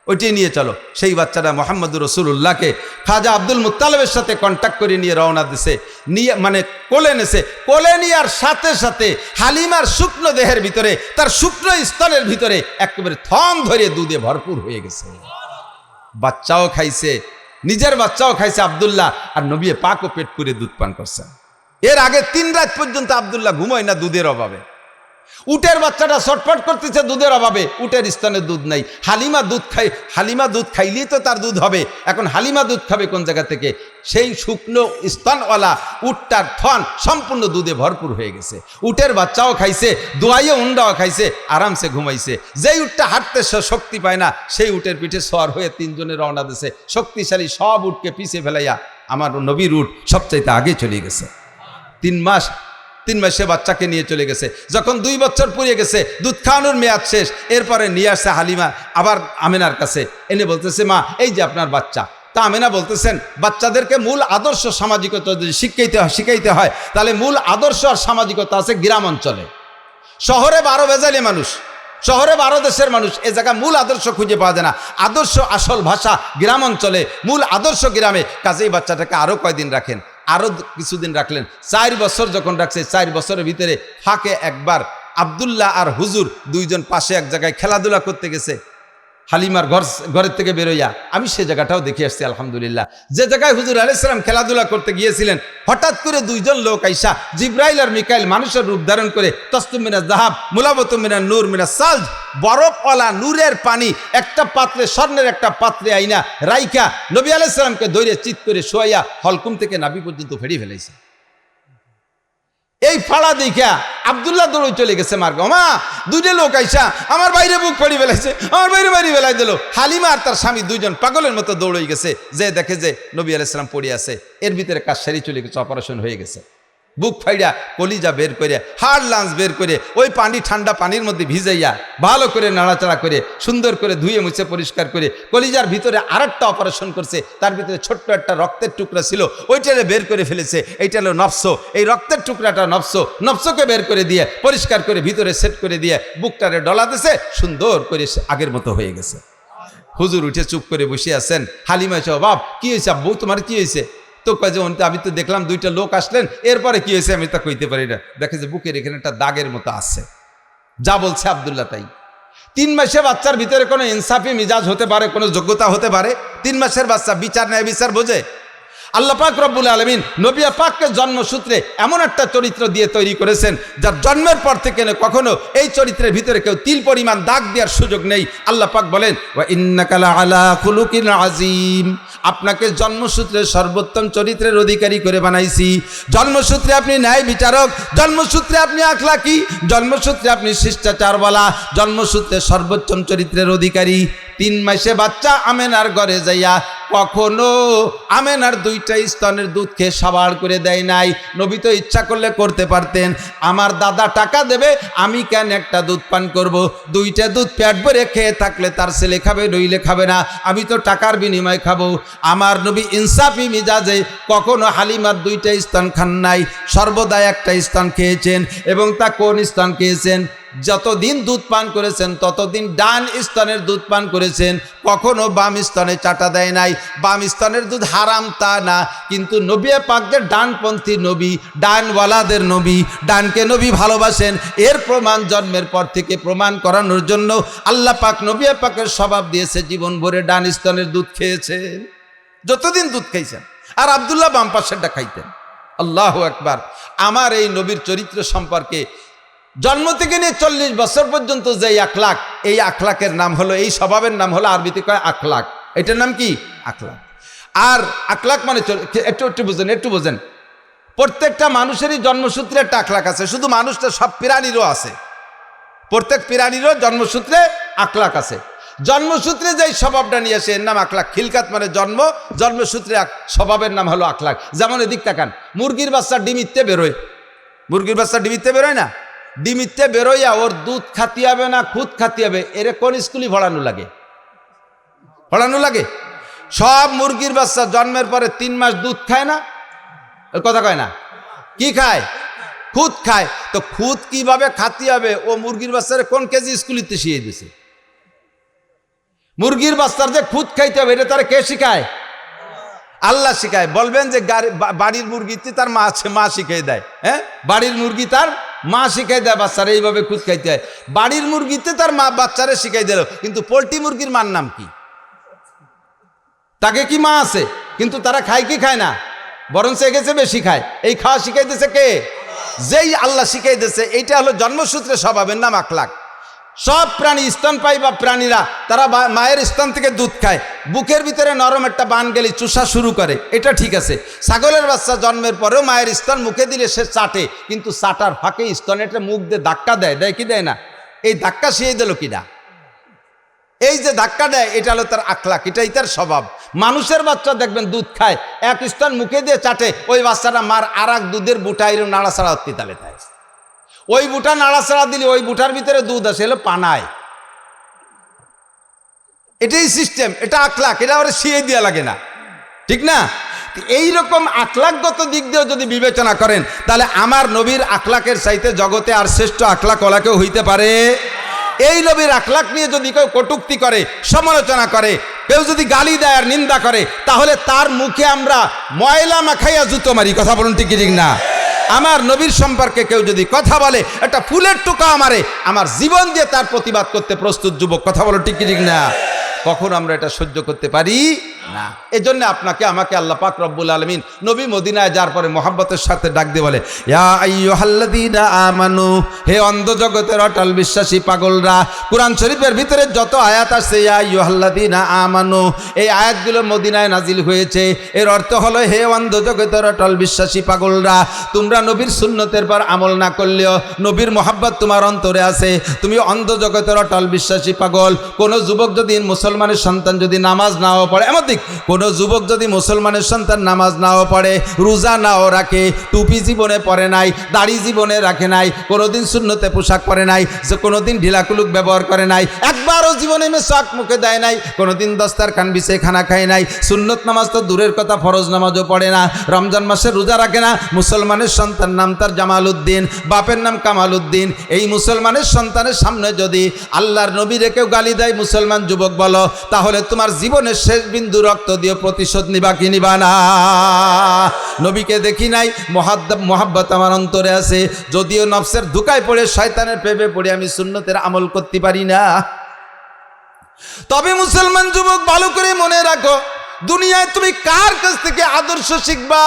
ওইটি নিয়ে চলো। সেই বাচ্চাটা মোহাম্মদুর রসুল্লাহকে খাজা আব্দুল মুত্তালিবের সাথে কন্ট্যাক্ট করে নিয়ে রওনা দিছে, নিয়ে মানে কোলে নেছে। কোলে নেওয়ার সাথে সাথে হালিমার শুকনো দেহের ভিতরে, তার শুকনো স্তনের ভিতরে একেবারে থম ধরে দুধে ভরপুর হয়ে গেছে। বাচ্চাও খাইছে, নিজের বাচ্চাও খাইছে আব্দুল্লাহ, আর নবী পাকও পেট পুরে দুধ পান করছে। এর আগে 3 রাত পর্যন্ত আব্দুল্লাহ ঘুমায় না দুধের অভাবে। উটের বাচ্চাটা ছটফট করতেছে দুধের অভাবে, উটের স্তনে দুধ নাই। হালিমা দুধ খাইলেই তো তার দুধ হবে। এখন হালিমা দুধ খাবে কোন জায়গা থেকে? সেই শুকনো স্তনওয়ালা উটটার থন সম্পূর্ণ দুধে ভরপুর হয়ে গেছে। উটের বাচ্চাও খাইছে, দোয়াইয়ে উন্ডাও খাইছে, আরামসে ঘুমাইছে। যেই উটটা হাঁটতে শক্তি পায় না, সেই উটের পিঠে সওয়ার হয়ে 3 জনে রওনা দিছে। শক্তিশালী সব উটকে পিছে ফেলাইয়া আমার নবীর উট সবচাইতে আগে চলে গেছে। 3 মাসে বাচ্চাকে নিয়ে চলে গেছে। যখন 2 বছর পুড়িয়ে গেছে, দুধ খাওয়ানোর মেয়াদ শেষ, এরপরে নিয়ে আসছে হালিমা আবার আমেনার কাছে, এনে বলতেছে, মা এই যে আপনার বাচ্চা। তা আমেনা বলতেছেন, বাচ্চাদেরকে মূল আদর্শ সামাজিকতা যদি শিখাইতে হয়, তাহলে মূল আদর্শ আর সামাজিকতা আছে গ্রাম অঞ্চলে। শহরে 12 বেজালি মানুষ, শহরে 12 দেশের মানুষ, এ জায়গায় মূল আদর্শ খুঁজে পাওয়া যায় না। আদর্শ আসল ভাষা গ্রাম অঞ্চলে, মূল আদর্শ গ্রামে। কাজেই বাচ্চাটাকে আরও কয়দিন রাখেন, আরও কিছুদিন রাখলেন। 4 বছর যখন রাখছে, 4 বছরের ভিতরে ফাঁকে একবার আব্দুল্লাহ আর হুজুর 2 জন পাশে এক জায়গায় খেলাধুলা করতে গেছে। হালিমার ঘরের থেকে বেরোইয়া আমি সে জায়গাটাও দেখে আসছি আলহামদুলিল্লাহ। যে জায়গায় হুজুর আলাইহিস সালাম খেলাধুলা করতে গিয়েছিলেন, হঠাৎ করে 2 জন লোক আইসা, জিব্রাইল আর মিকাইল, মানুষের রূপ ধারণ করে, তসতুম মিনাজ যাহাব মুলাবাতুম মিনান নূর মিনাস সালজ, বরফওয়ালা নূরের পানি একটা পাত্রে, স্বর্ণের একটা পাত্রে আইনা রাইখা নবী আলাইহিস সালামকে ধরে চিৎ করে শোয়াইয়া হলকুম থেকে নাভি পর্যন্ত ফেরিয়ে ফেলাইছে। এই ফাড়া দেখা আব্দুল্লাহ দৌড়ে চলে গেছে মার্গ। মা 2 লোক আইসা আমার বাইরে বুক ফেরি ফেলাইছে, আমার বাইরে ফেলাই দিল। হালিমা আর তার স্বামী 2 জন পাগলের মতো দৌড়ে গেছে, যে দেখে যে নবী আলাইহিস সালাম পড়ে আছে। এর ভিতরে কাজ সারি চলে গেছে, অপারেশন হয়ে গেছে। বুক ফাইড়া কলিজা বের করে, হাড় লাঞ্চ বের করে, ওই পানি ঠান্ডা পানির মধ্যে ভিজাইয়া ভালো করে নাড়াচাড়া করে, সুন্দর করে ধুয়ে মুছে পরিষ্কার করে, কলিজার ভিতরে আরেকটা অপারেশন করছে। তার ভিতরে ছোট্ট একটা রক্তের টুকরা ছিল, ওইটারে বের করে ফেলেছে। এইটা হলো নফস। এই রক্তের টুকরাটা নফসকে বের করে দিয়ে পরিষ্কার করে ভিতরে সেট করে দিয়ে বুকটারে ডলা দিছে, সুন্দর করে আগের মতো হয়ে গেছে। হুজুর উঠে চুপ করে বসে আছেন। হালিমা চাও, বাপ কি হয়েছে আব্বু, তোমার কি হয়েছে? তো কাজে আমি তো দেখলাম 2টা লোক আসলেন, এরপরে কি হয়েছে আমি তা কইতে পারি না। দেখে যে বুকের এখানে একটা দাগের মতো আছে। যা বলছে আব্দুল্লাহ তাই। 3 মাসে বাচ্চার ভিতরে কোনো ইনসাফি মিজাজ হতে পারে, কোনো যোগ্যতা হতে পারে? 3 মাসের বাচ্চা বিচার ন্যায় বিচার বোঝে? আল্লাহ পাক রব্বুল আলামিন নবী পাককে জন্মসূত্রে এমন একটা চরিত্র দিয়ে তৈরি করেছেন, যার জন্মের পর থেকে কখনো এই চরিত্রের ভিতরে কেউ তিল পরিমাণ দাগ দেওয়ার সুযোগ নেই। আল্লাহ পাক বলেন, ওয়া ইন্নাকা লাআলা খুলুকিন আযীম, আপনাকে জন্মসূত্রে সর্বোত্তম চরিত্রের অধিকারী করে বানাইছি। জন্মসূত্রে আপনি ন্যায় বিচারক, জন্মসূত্রে আপনি আখলাকি, জন্মসূত্রে আপনি শিষ্টাচারওয়ালা, জন্মসূত্রে সর্বোত্তম চরিত্রের অধিকারী। 3 মাসে বাচ্চা আমেনার ঘরে যাইয়া কখনো আমেনার 2টা স্তনের দুধ খেয়ে সাবাড় করে দেয় নাই। নবী তো ইচ্ছা করলে করতে পারতেন, আমার দাদা টাকা দেবে, আমি কেন একটা দুধ পান করব? 2টা দুধ পেট ভরে খেয়ে থাকলে তার ছেলে খাবে, নইলে খাবে না, আমি তো টাকার বিনিময়ে খাবো। আমার নবী ইনসাফি মিজাজে কখনো হালিমার 2টা স্তন খান নাই, সর্বদা একটা স্তন খেয়েছেন। এবং তা কোন স্তন খেয়েছেন? যতদিন দুধ পান করেছেন ততদিন ডান স্তনের দুধ পান করেছেন, কখনো বাম স্তনে চাটা দেয় নাই। বাম স্তনের দুধ হারাম তা না, কিন্তু নবী পাকদের ডানপন্থী নবী, ডানওয়ালাদের নবী, ডানকে নবী ভালোবাসেন। এর প্রমাণ জন্মের পর থেকে প্রমাণ করানোর জন্য আল্লাহ পাক নবী পাকের স্বভাব দিয়েছে, জীবন ভরে ডান স্তনের দুধ খেয়েছেন, যতদিন দুধ খাইছেন। আর আব্দুল্লাহ বাম পাশেরটা খাইতেন। আল্লাহু আকবার। আমার এই নবীর চরিত্র সম্পর্কে জন্ম থেকে নিয়ে 40 বছর পর্যন্ত যে আখলাক, এই আখলাকের নাম হলো, এই স্বভাবের নাম হলো, আরবিতে কয় আখলাক। এটার নাম কি? আখলাক। আর আখলাক মানে একটু বোঝেন, প্রত্যেকটা মানুষেরই জন্মসূত্রে একটা আখলাক আছে। শুধু মানুষটা, সব প্রাণীরও আছে, প্রত্যেক প্রাণীরও জন্মসূত্রে আখলাক আছে। জন্মসূত্রে যেই স্বভাবটা নিয়ে আসে এর নাম আখলাক। খিলকাত মানে জন্ম, জন্মসূত্রে স্বভাবের নাম হলো আখলাক। যেমন এদিক তাকান, মুরগির বাচ্চা ডিমিতে বেরোয়, মুরগির বাচ্চা ডিমিতে বেরোয় না, ডিমিতে বেরোইয়া ওর দুধ খাতি হবে না খুদ খাতি হবে, এর কোন স্কুলই পড়ানো লাগে? পড়ানো লাগে? সব মুরগির বাচ্চা জন্মের পরে 3 মাস দুধ খায় না, কথা কয় না, কি খায়? খুদ খায়। তো খুদ কিভাবে খাতি হবে ও মুরগির বাচ্চারে কোন কেজি স্কুলিতে শিখিয়ে দিছে? মুরগির বাচ্চার যে খুদ খাইতে হবে এটা তারা কে শিখায়? আল্লাহ শিখায়। বলবেন যে বাড়ির মুরগিতে তার মা আছে, মা শিখাই দেয়। হ্যাঁ, বাড়ির মুরগি তার মা শিখাই দেয় বাচ্চারা এইভাবে খুদ খাইতে হয়। বাড়ির মুরগিতে তার মা বাচ্চারে শিখাই দিল, কিন্তু পোল্ট্রি মুরগির মার নাম কি? তাকে কি মা আছে? কিন্তু তারা খায় কি খায় না? বরঞ্চ এগেছে বেশি খায়। এই খাওয়া শিখাইতেছে কে? যেই আল্লাহ শিখাইতেছে। এইটা হলো জন্মসূত্রে স্বভাবের নাম আখলাক। সব প্রাণী স্তনপায়ী বা প্রাণীরা তারা মায়ের স্তন থেকে দুধ খায়, বুকের ভিতরে নরম একটা বান গেলে চুষা শুরু করে, এটা ঠিক আছে। ছাগলের বাচ্চা জন্মের পরেও মায়ের স্তন মুখে দিলে সে চাটে, কিন্তু চাটার ফাঁকে স্তনে একটা মুখ দিয়ে ধাক্কা দেয়, দেয় কি দেয় না? এই ধাক্কা শিয়ে দিল কিনা? এই যে ধাক্কা দেয় এটা হলো তার আখলাক, এটাই তার স্বভাব। মানুষের বাচ্চা দেখবেন দুধ খায়, এক স্তন মুখে দিয়ে চাটে, ওই বাচ্চাটা মার আর এক দুধের বুটা এরকম নাড়াছাড়া হতে তালে থাকে। ওই বুটা নাড়াছাড়া দিলে ওই বুটার ভিতরে দুধ আসে, এলো পানায়। এটাই সিস্টেম, এটা আখলাক, এটা ওরা শিয়ে দেওয়া লাগে না, ঠিক না? এইরকম আখলাকগত দিক দিয়েও যদি বিবেচনা করেন, তাহলে আমার নবীর আখলাকের চাইতে জগতে আর শ্রেষ্ঠ আখলাক ওলা কেউ হইতে পারে? এই নবীর আখলাক নিয়ে যদি কেউ কটূক্তি করে, সমালোচনা করে, কেউ যদি গালি দেয় আর নিন্দা করে, তাহলে তার মুখে আমরা ময়লা মাখাইয়া জুতো মারি। কথা বলুন ঠিক ঠিক না? আমার নবীর সম্পর্কে কেউ যদি কথা বলে, একটা ফুলের টোকা মারে, আমার জীবন দিয়ে তার প্রতিবাদ করতে প্রস্তুত যুবক। কথা বলো ঠিক ঠিক না? কখন আমরা এটা সহ্য করতে পারি না। এজন্য আপনাকে আমাকে আল্লাহ পাক রব্বুল আলামিন নবী মদিনায় যাওয়ার পরে মোহাব্বতের সাথে ডাক দিয়ে বলে, ইয়া আইয়ুহাল্লাযীনা আমানু, হে অন্ধ জগতের অটল বিশ্বাসী পাগলরা। কুরআন শরীফের ভিতরে যত আয়াত আছে ইয়া আইয়ুহাল্লাযীনা আমানু, এই আয়াতগুলো মদিনায় নাজিল হয়েছে। এর অর্থ হলো, হে অন্ধ জগতের অটল বিশ্বাসী পাগলরা, তোমরা নবীর সুন্নতের পর আমল না করলেও নবীর মোহাব্বত তোমার অন্তরে আছে। তুমি অন্ধ জগতের অটল বিশ্বাসী পাগল। কোন যুবক যদি মুসলমানের সন্তান যদি নামাজ নাও পড়ে, এমন কোন যুবক যদি মুসলমানের সন্তান নামাজ নাও পড়ে, রোজা নাও রাখে, টুপি জীবনে পরে নাই, দাড়ি জীবনে রাখে নাই, কোনোদিন সুন্নতে পোশাক পরে নাই, যে কোনোদিন ঢিলাকুলুক ব্যবহার করে নাই, একবারও জীবনে মেশাক মুখে দেয় নাই, কোনোদিন দস্তারখান বিছিয়ে খানা খায় নাই, সুন্নত নামাজ তো দূরের কথা ফরজ নামাজও পড়ে না, রমজান মাসে রোজা রাখে না, মুসলমানের সন্তান নাম তার জামাল উদ্দিন, বাপের নাম কামাল উদ্দিন। এই মুসলমানের সন্তানের সামনে যদি আল্লাহর নবী রেখেও গালি দেয় মুসলমান যুবক, বলো তাহলে তোমার জীবনের শেষ বিন্দু রক্ত দিয়ে প্রতিশোধ নিবা কি নিবা না? নবীকে দেখি নাই, মোহাব্বত আমার অন্তরে আছে, যদিও নফসের ধোঁকায় পড়ে শয়তানের প্রেমে পড়ে আমি সুন্নতের আমল করতে পারি না। তবে মুসলমান যুবক ভালো করে মনে রাখো, দুনিয়ায় তুমি কার কাছ থেকে আদর্শ শিখবা?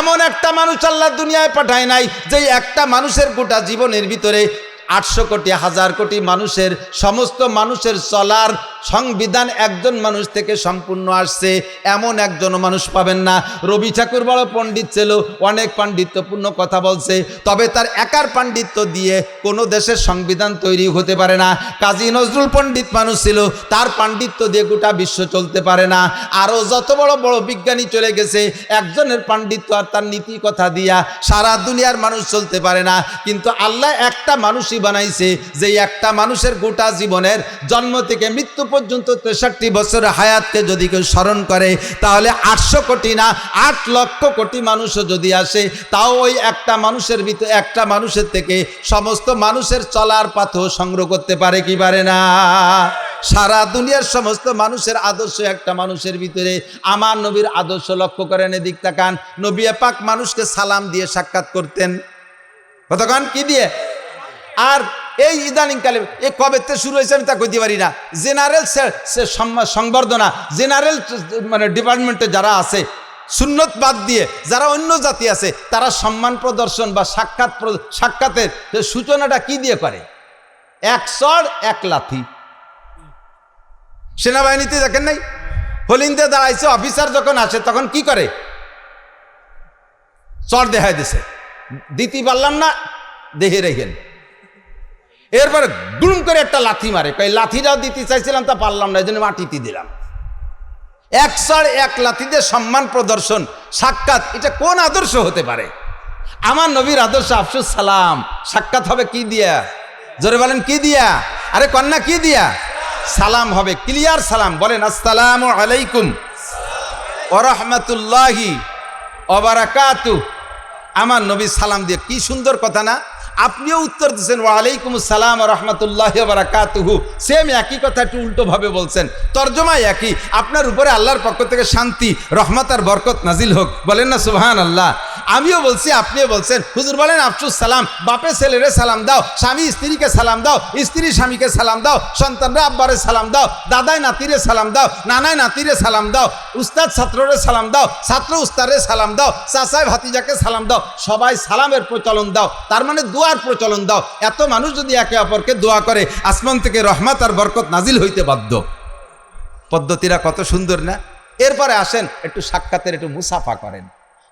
এমন একটা মানুষ আল্লাহ দুনিয়ায় পাঠায় নাই যে একটা মানুষের গোটা জীবনের ভিতরে 800 কোটি 1000 কোটি মানুষের সমস্ত মানুষের চলার সংবিধান একজন মানুষ থেকে সম্পূর্ণ আসছে, এমন একজন মানুষ পাবেন না। রবি ঠাকুর বড় পণ্ডিত ছিল, অনেক পাণ্ডিত্যপূর্ণ কথা বলছে, তবে তার একার পাণ্ডিত্য দিয়ে কোনো দেশের সংবিধান তৈরি হতে পারে না। কাজী নজরুল পণ্ডিত মানুষ ছিল, তার পাণ্ডিত্য দিয়ে গোটা বিশ্ব চলতে পারে না। আরও যত বড় বড় বিজ্ঞানী চলে গেছে, একজনের পাণ্ডিত্য আর তার নীতি কথা দিয়া সারা দুনিয়ার মানুষ চলতে পারে না। কিন্তু আল্লাহ একটা মানুষই বানাইছে, যে একটা মানুষের গোটা জীবনের জন্ম থেকে মৃত্যু পর্যন্ত 63 বছরের হায়াতকে যদি কেউ স্মরণ করে, তাহলে 800 কোটি না 8 লক্ষ কোটি মানুষও যদি আসে, তাও ওই একটা মানুষের ভিতরে, একটা মানুষের থেকে সমস্ত মানুষের চলার পাথও সংগ্রহ করতে পারে কি পারে না? সারা দুনিয়ার সমস্ত মানুষের আদর্শ একটা মানুষের ভিতরে। আমার নবীর আদর্শ লক্ষ্য করেন, এদিক তাকান। নবী পাক মানুষকে সালাম দিয়ে সাক্ষাৎ করতেন। কতক্ষণ কি দিয়ে? আর এই ইদানিংকালে এ কবেতে শুরু হয়েছে আমি তা কইতে পারি না। জেনারেল সংবর্ধনা, জেনারেল মানে ডিপার্টমেন্টে যারা আছে, সুন্নত বাদ দিয়ে যারা অন্য জাতি আছে, তারা সম্মান প্রদর্শন বা সাক্ষাতের সূচনাটা কি দিয়ে করে? 1 চড় 1 লাথি। সেনাবাহিনীতে দেখেন নাই, হলিন্দে দাঁড়াইছে, অফিসার যখন আসে তখন কি করে? চড় দেখাই দিছে, দিতে পারলাম না, দেহে রেখেন। এরপরে দুম করে একটা লাথি মারে, কই লাথিটাও দিতে চাইছিলাম তা পারলাম না, এই জন্য মাটিতে দিলাম। 1 লাথিতে সম্মান প্রদর্শন, সাক্ষাৎ, এটা কোন আদর্শ হতে পারে? আমার নবীর আদর্শ আফসুস সালাম, সাক্ষাৎ হবে কি দিয়া? জোরে বলেন কি দিয়া? আরে কন্যা কি দিয়া? সালাম হবে, ক্লিয়ার সালাম। বলেন আসসালামু আলাইকুম ওয়া রাহমাতুল্লাহি ওয়া বারাকাতুহু। আমার নবী সালাম দিয়ে, কি সুন্দর কথা না? আপনিও উত্তর দিচ্ছেন ওয়া আলাইকুম আসসালাম ওয়া রাহমাতুল্লাহি ওয়া বারাকাতুহু। সেম একই কথা, একটু উল্টোভাবে বলছেন, তর্জমাই একই। আপনার উপরে আল্লাহর পক্ষ থেকে শান্তি, রহমত আর বরকত নাজিল হোক। বলেন না সুবহানাল্লাহ। আমিও বলছি, আপনিও বলছেন। হুজুর বলেন আফসুস সালাম, বাপে ছেলেরে সালাম দাও, স্বামী স্ত্রীকে সালাম দাও, স্ত্রী স্বামীকে সালাম দাও, সন্তানরা আব্বারে সালাম দাও, দাদাই নাতিরে সালাম দাও, নানাই নাতিরে সালাম দাও, উস্তাদ ছাত্ররে সালাম দাও, ছাত্র উস্তাদরে সালাম দাও, চাচাই ভাতিজাকে সালাম দাও, সবাই সালামের প্রচলন দাও, তার মানে দোয়ার প্রচলন দাও। এত মানুষ যদি একে অপরকে দোয়া করে, আসমান থেকে রহমত আর বরকত নাজিল হইতে বাধ্য। পদ্ধতিরা কত সুন্দর না? এরপরে আসেন একটু সাক্ষাতের, একটু মুসাফা করেন,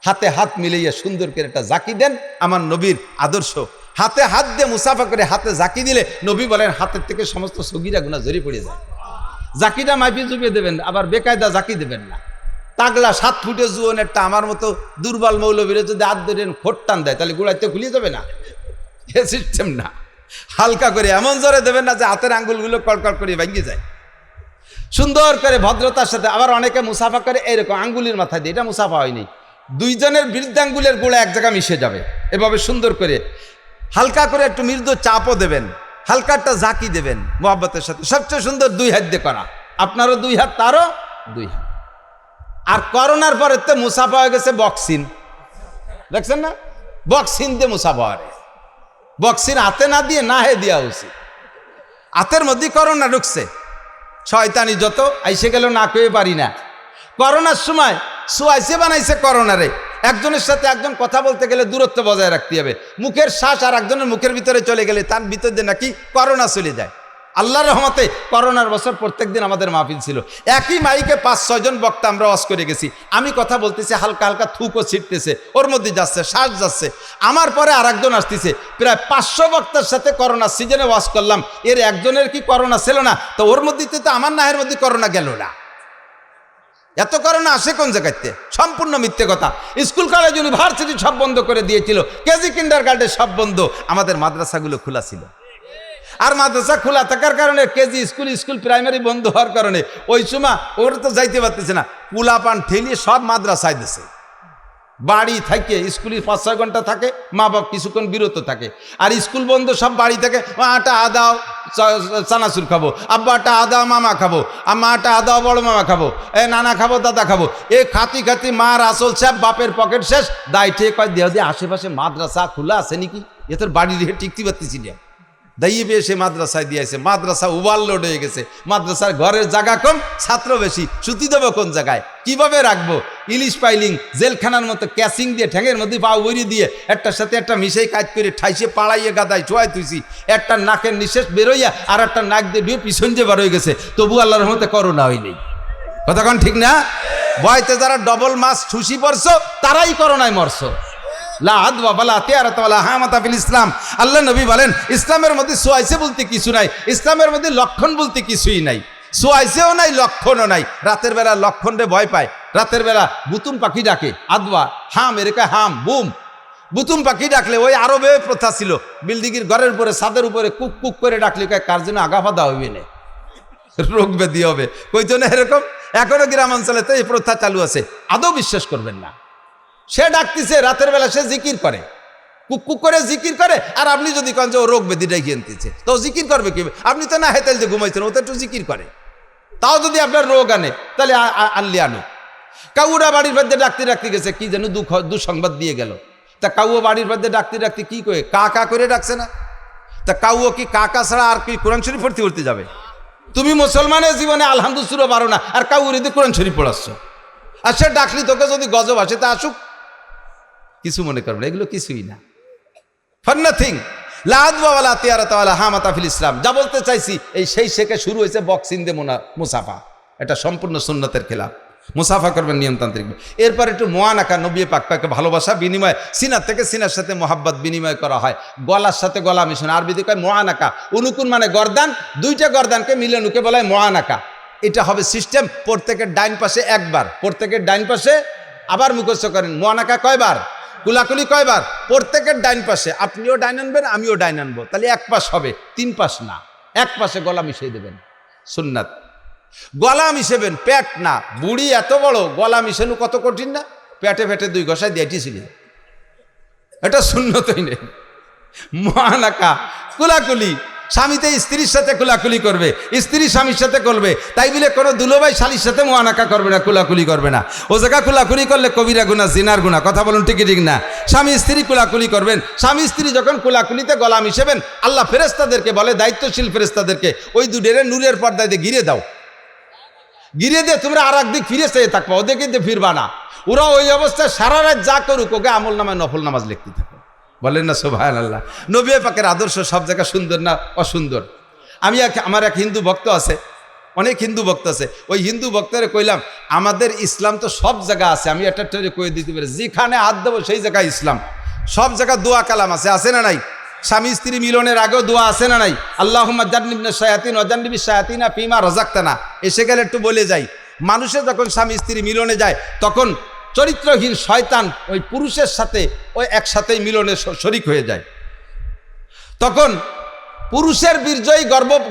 হাতে হাত মিলিয়ে সুন্দর করে একটা জাকি দেন। আমার নবীর আদর্শ, হাতে হাত দিয়ে মুসাফা করে হাতে জাকি দিলে নবী বলেন হাতের থেকে সমস্ত সগীরা গুনাহ ঝরে পড়ে যায়। জাকিটা মাইপি চুপিয়ে দেবেন, আবার বেকায়দা জাকি দেবেন না। তাগলা 7 ফুটে জুয়ন একটা আমার মতো দুর্বল মৌলবীরে যদি হাত ধরে খোট টান দেয়, তাহলে গোড়াইতে খুলিয়ে যাবে না? এ সিস্টেম না। হালকা করে এমন জোরে দেবেন না যে হাতের আঙ্গুলগুলো কড়কড় করে ভেঙে যায়। সুন্দর করে ভদ্রতার সাথে। আবার অনেকে মুসাফা করে এরকম আঙ্গুলির মাথায় দিয়ে, এটা মুসাফা হয়নি। দুইজনের বৃদ্ধাঙ্গুলের গোড়া এক জায়গায় মিশে যাবে, এভাবে সুন্দর করে হালকা করে একটু মৃদু চাপও দেবেন, হালকা একটা জাকি দেবেন মোহাব্বতের সাথে। সবচেয়ে সুন্দর 2 হাত দিয়ে করা, আপনারও 2 হাত, তারও 2 হাত। আর করোনার পরে তো মুসাফা হয়ে গেছে বক্সিন, দেখছেন না? বক্সিন দিয়ে মুসাফা হয়। বক্সিন হাতে না দিয়ে না হে দেওয়া উচিত। হাতের মধ্যে করোনা ঢুকছে, শয়তানি যত আইসে গেল না কয়ে পারি না। করোনার সময় সোয়াইসে বানাইছে করোনারে, একজনের সাথে একজন কথা বলতে গেলে দূরত্ব বজায় রাখতে হবে। মুখের শ্বাস আর একজনের মুখের ভিতরে চলে গেলে তার ভিতর দিয়ে নাকি করোনা চলে যায়। আল্লাহর রহমতে করোনার বছর প্রত্যেক দিন আমাদের মাহফিল ছিল, একই মাইকে 5-6 জন বক্তা আমরা ওয়াজ করে গেছি। আমি কথা বলতেছি, হালকা হালকা থুকও ছিটতেছে, ওর মধ্যে যাচ্ছে, শ্বাস যাচ্ছে। আমার পরে আর একজন আসতেছে, প্রায় 500 বক্তার সাথে করোনা সিজনে ওয়াজ করলাম, এর একজনের কি করোনা ছিল না? তো ওর মধ্যে তো আমার নাহের মধ্যে করোনা গেল না। এত করোনা আসে কোন জায়গাতে? সম্পূর্ণ মিথ্যে কথা। স্কুল কলেজ ইউনিভার্সিটি সব বন্ধ করে দিয়েছিল, কেজি কিন্ডারগার্টেন সব বন্ধ, আমাদের মাদ্রাসাগুলো খোলা ছিল। আর মাদ্রাসা খোলা থাকার কারণে কেজি স্কুল প্রাইমারি বন্ধ হওয়ার কারণে ওই সময় ওরা তো যাইতে পারতেছে না, পুলাপান ঠেলিয়ে সব মাদ্রাসায় দিছে। বাড়ি থাকে স্কুলে 5-6 ঘন্টা থাকে, মা বাপ কিছুক্ষণ বিরত থাকে। আর স্কুল বন্ধ, সব বাড়ি থেকে আটা আদাও চানাচুর খাবো, আব্বা আটা আদাও মামা খাবো, আম্মা আটা আদাও বড় মামা খাবো, নানা খাবো দাদা খাবো। এই খাতি খাতি মার আসল সব, বাপের পকেট শেষ। দায় ঠিক কয় দেহ দিয়ে আশেপাশে মাদ্রাসা খোলা আছে নাকি, এ তোর বাড়ি রেখে টিকতে পারতেছি না। দাইয়ে পেয়ে সে মাদ্রাসায় দিয়েছে, মাদ্রাসা ওভারলোড হয়ে গেছে, মাদ্রাসার ঘরের জায়গা কম, ছাত্র বেশি, সুতি দেবো কোন জায়গায়, কিভাবে রাখবো? ইলিশ পাইলিং জেলখানার মতো ক্যাসিং দিয়ে ঠ্যাঙের মধ্যে পা উড়ি দিয়ে একটার সাথে একটা মিশাই কাজ করে ঠাইসে পাড়াইয়ে গাদায় ছোঁয়াই তুইছি, একটা নাকের নিঃশ্বাস বেরোইয়া আর একটা নাক দিয়ে ডুয়ে পিছন দিয়ে বার হয়ে গেছে, তবু আল্লাহর রহমতে করোনা হয়নি। কতক্ষণ ঠিক না? বয়তে যারা ডবল মাছ ছুসি পড়ছো তারাই করোনায় মরছো। ইসলাম, আল্লাহ নবী বলেন ইসলামের মধ্যে সোয়াইছে বলতে কিছু নাই, ইসলামের মধ্যে লক্ষণ বলতে কিছুই নাই। সোয়াইছেও নাই, লক্ষণও নাই। রাতের বেলা লক্ষণ রে ভয় পায়, রাতের বেলা বুতুম পাখি ডাকে, আদওয়া হাম এরেকা হাম বুম, বুতুম পাখি ডাকলে ওই আরবে প্রথা ছিল, বিল্ডিংয়ের ঘরের উপরে ছাদের উপরে কুক কুক করে ডাকলে কার জন্য আগাফাদা হইবে না, রোগ ব্যাধি হবে, কই জন্য এরকম। এখনো গ্রামাঞ্চলে তো এই প্রথা চালু আছে, আদৌ বিশ্বাস করবেন না। সে ডাকতেছে রাতের বেলা, সে জিকির করে, কুক করে জিকির করে। আর আপনি যদি কন যে ও রোগ ব্যাধি ডাকি আনতেছে, তো জিকির করবে কি? আপনি তো না হেতেল যে ঘুমাইছেন, ও তো একটু জিকির করে। তাও যদি আপনার রোগ আনে তাহলে আনলি আনো। কাউরা বাড়ির মধ্যে ডাকতে ডাকতে গেছে, কি যেন দুঃসংবাদ দিয়ে গেল। তা কাউও বাড়ির মধ্যে ডাকতে ডাকতে কি করে কা করে ডাকছে না? তা কাউও কি কাকা ছাড়া আর কি কোরআন শরীফ পড়তে যাবে? তুমি মুসলমানের জীবনে আলহামদুলিল্লাহ পারো না, আর কাউরিতে কোরআন শরীফ পড়াচ্ছ। আর সে ডাকলি তোকে যদি গজব আসে তা আসুক, কিছু মনে করবে না, এগুলো কিছুই না। For nothing. ইসলাম যা বলতে চাইছি, এই সেই শেখে শুরু হয়েছে বক্সিং দে মুসাফা, এটা সম্পূর্ণ সুন্নতের খেলাফ। মুসাফা করবেন নিয়মতান্ত্রিক। এরপর একটু মোয়ানাকা, নবী পাককে ভালোবাসা বিনিময়, সিনার থেকে সিনার সাথে মোহাব্বত বিনিময় করা হয়, গলার সাথে গলা মিশন, আরবিতে কয় মোয়ানাকা। উনুকুন মানে গর্দান, দুইটা গর্দানকে মিলানুকে বলা হয় মোয়ানাকা। এটা হবে সিস্টেম। প্রত্যেকের ডাইন পাশে একবার, প্রত্যেকের ডাইন পাশে আবার মুখস্থ করেন। মোয়ানাকা কয়বার? কুলাকুলি কয়বার? প্রত্যেকের ডাইন পাশে। আপনিও ডাইন আনবেন, আমিও ডাইন আনবো, তাহলে এক পাশ হবে, তিন পাশ না। এক পাশে গলা মিশিয়ে দেবেন, সুন্নাত। গলা মিশেবেন, পেট না। বুড়ি এত বড়, গলা মিশানো কত কঠিন না? পেটে পেটে দুই ঘষায় দিয়েছিল, এটা সুন্নতই নেই। মোয়ানাকা কুলাকুলি, স্বামীতে স্ত্রীর সাথে কুলাকুলি করবে, স্ত্রী স্বামীর সাথে করবে, তাই বলে কোনো দুলোভাই শালির সাথে মোয়ানাকা করবে না, কুলাকুলি করবে না। ও জায়গা কুলাকুলি করলে কবিরা গুনাহ, জিনার গুনাহ। কথা বলুন ঠিক ঠিক না? স্বামী স্ত্রী কুলাকুলি করবেন। স্বামী স্ত্রী যখন কুলাকুলিতে গলা মিশেবেন, আল্লাহ ফেরেশতাদেরকে বলে, দায়িত্বশীল ফেরেশতাদেরকে, ওই দুডেরে নূরের পর্দায় দিয়ে ঘিরে দাও, ঘিরে দিয়ে তোমরা আর একদিক ফিরে চেয়ে থাকবো, ওদেরকে দিয়ে ফিরবা না। ওরা ওই অবস্থায় সারা রাত যা করুক, ওকে আমল নামায় নফল নামাজ লিখতে থাকো। বলেন না সুবহানাল্লাহ? নবী পাকের আদর্শ সব জায়গায় সুন্দর না অসুন্দর? আমার এক হিন্দু ভক্ত আছে, অনেক হিন্দু ভক্ত আছে। ওই হিন্দু ভক্তরে কইলাম, আমাদের ইসলাম তো সব জায়গা আছে, আমি একটা কয়ে দিতে পারি, যেখানে হাত দেবো সেই জায়গায় ইসলাম। সব জায়গায় দোয়া কালাম আছে না নাই? স্বামী স্ত্রী মিলনের আগেও দোয়া আছে না নাই? আল্লাহুম্মা জান্নিবনা শায়াতিন ওয়া জান্নিবিশ শায়াতিনা ফীমা রাযাকতানা। এসে গেলে একটু বলে যাই, মানুষের যখন স্বামী স্ত্রী মিলনে যায়, তখন চরিত্রহীন শয়তান ওই পুরুষের সাথে ওই একসাথেই মিলনে শরিক হয়ে যায়। তখন পুরুষের বীর্যই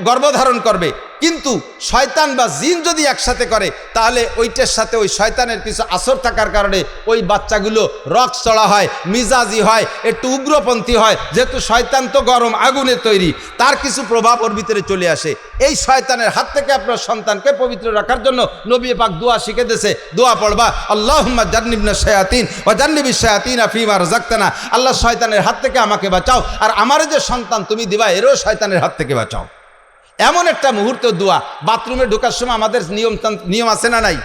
গর্ভধারণ করবে, কিন্তু শয়তান বা জিন যদি একসাথে করে, তাহলে ওইটার সাথে ওই শয়তানের কিছু আসর থাকার কারণে ওই বাচ্চাগুলো রক চড়া হয়, মিজাজি হয়, একটু উগ্রপন্থী হয়। যেহেতু শয়তান তো গরম আগুনের তৈরি, তার কিছু প্রভাব ওর ভিতরে চলে আসে। এই শয়তানের হাত থেকে আপনার সন্তানকে পবিত্র রাখার জন্য নবী পাক দোয়া শিখে দিয়েছে। দোয়া পড়বা, আল্লাহুম্মা জান্নিবনা শায়াতিন ওয়া জান্নিবিশ শায়াতিনা ফীমা রাযাকতানা। আল্লাহ, শয়তানের হাত থেকে আমাকে বাঁচাও, আর আমার যে সন্তান তুমি দিবা, এরও শয়তানের হাত থেকে বাঁচাও। এমন একটা মুহূর্ত দোয়া। বাথরুমে ঢোকার সময় আমাদের নিয়ম আছে না নাই?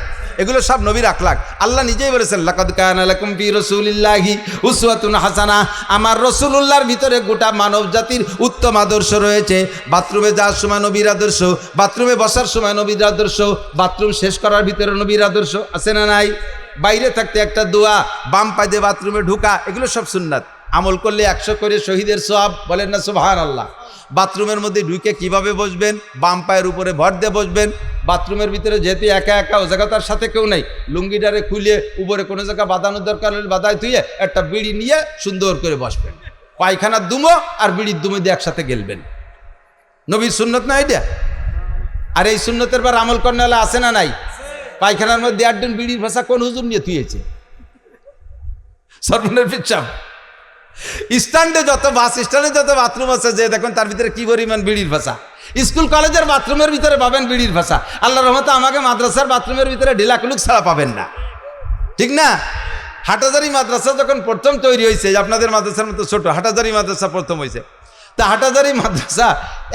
এগুলো সব নবীর আখলাক। আল্লাহ নিজেই বলেছেন, লাকাদ কানা লাকুম ফি রাসূলিল্লাহি উসওয়াতুন হাসানা। আমার রাসূলুল্লাহর ভিতরে গোটা মানব জাতির উত্তম আদর্শ রয়েছে। বাথরুমে যাওয়ার সময় নবীর আদর্শ, বাথরুমে বসার সময় নবীর আদর্শ, বাথরুম শেষ করার ভিতরে নবীর আদর্শ আছে না নাই? বাইরে থাকতে একটা দোয়া, বাম পায়ে দিয়ে বাথরুমে ঢোকা, এগুলো সব সুন্নাত। আমল করলে 100 করে শহীদের সওয়াব। বলেন না সুবহানাল্লাহ? বাথরুমের মধ্যে ঢুকে কিভাবে বসবেন? বাম পায়ের উপরে ভর দিয়ে বসবেন। বাথরুমের ভিতরে যেহেতু একা একা, ও জায়গা তার সাথে কেউ নেই, লুঙ্গিটারে খুলে উপরে কোনো জায়গা বাঁধানোর দরকার হলে বাঁধায় ধুয়ে একটা বিড়ি নিয়ে সুন্দর করে বসবেন। পায়খানার দুমো আর বিড়ির দুমো দিয়ে একসাথে গেলবেন। নবীর সুন্নত না এটা? আর এই সুন্নতের বার আমল করলে আছে না নাই? পায়খানার মধ্যে 8 দিন বিড়ির ভাষা কোন হুজুর নিয়ে থুয়েছে? সর্বনের পিছাম স্ট্যান্ডে যত বাস স্ট্যান্ডে যত বাথরুম আছে, যে দেখুন তার ভিতরে কি পরিমাণ বিড়ির ভাষা। স্কুল কলেজের বাথরুমের ভিতরে পাবেন বিড়ির ভাষা। আল্লাহর রহমতে আমাকে মাদ্রাসার বাথরুমের ভিতরে ঢিলাকুলুক ছাড়া পাবেন না, ঠিক না? হাটহাজারী মাদ্রাসা যখন প্রথম তৈরি হয়েছে, আপনাদের মাদ্রাসার মতো ছোট, হাটহাজারী মাদ্রাসা প্রথম হয়েছে। তা হাটহাজারী মাদ্রাসা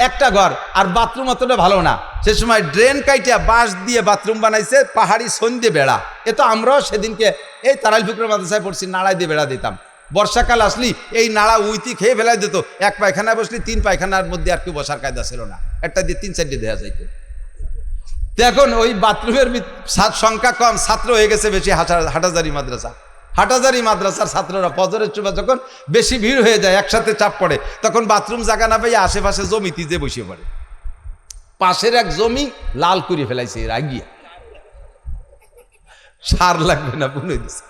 একটা ঘর, আর বাথরুম অতটা ভালো না। সে সময় ড্রেন কাইটিয়া বাঁশ দিয়ে বাথরুম বানাইছে, পাহাড়ি সন্ধে বেড়া। এ তো আমরাও সেদিনকে এই তারাইল ফিকর মাদ্রাসায় পড়ছি, নাড়াই দিয়ে বেড়া দিতাম। বর্ষাকাল আসলি এই নাড়া উইতি খেয়ে ফেলাই দিত। এক পায়খানায় বসলি 3 পায়খানার মধ্যে আর কেউ বসার কায়দা ছিল না, একটা দিয়ে 3-4 দেওয়া যাইত। এখন ওই বাথরুমের সংখ্যা কম, ছাত্র হয়ে গেছে বেশি। হাটহাজারী মাদ্রাসা, হাটহাজারী মাদ্রাসার ছাত্ররা ফজরের সময় যখন বেশি ভিড় হয়ে যায়, একসাথে চাপ পড়ে, তখন বাথরুম জায়গা না পেয়ে আশেপাশে জমিতে যে বসে পড়ে। পাশের এক জমি লাল করে ফেলাইছে রাগিয়া, সার লাগবে না বুনে দিছে।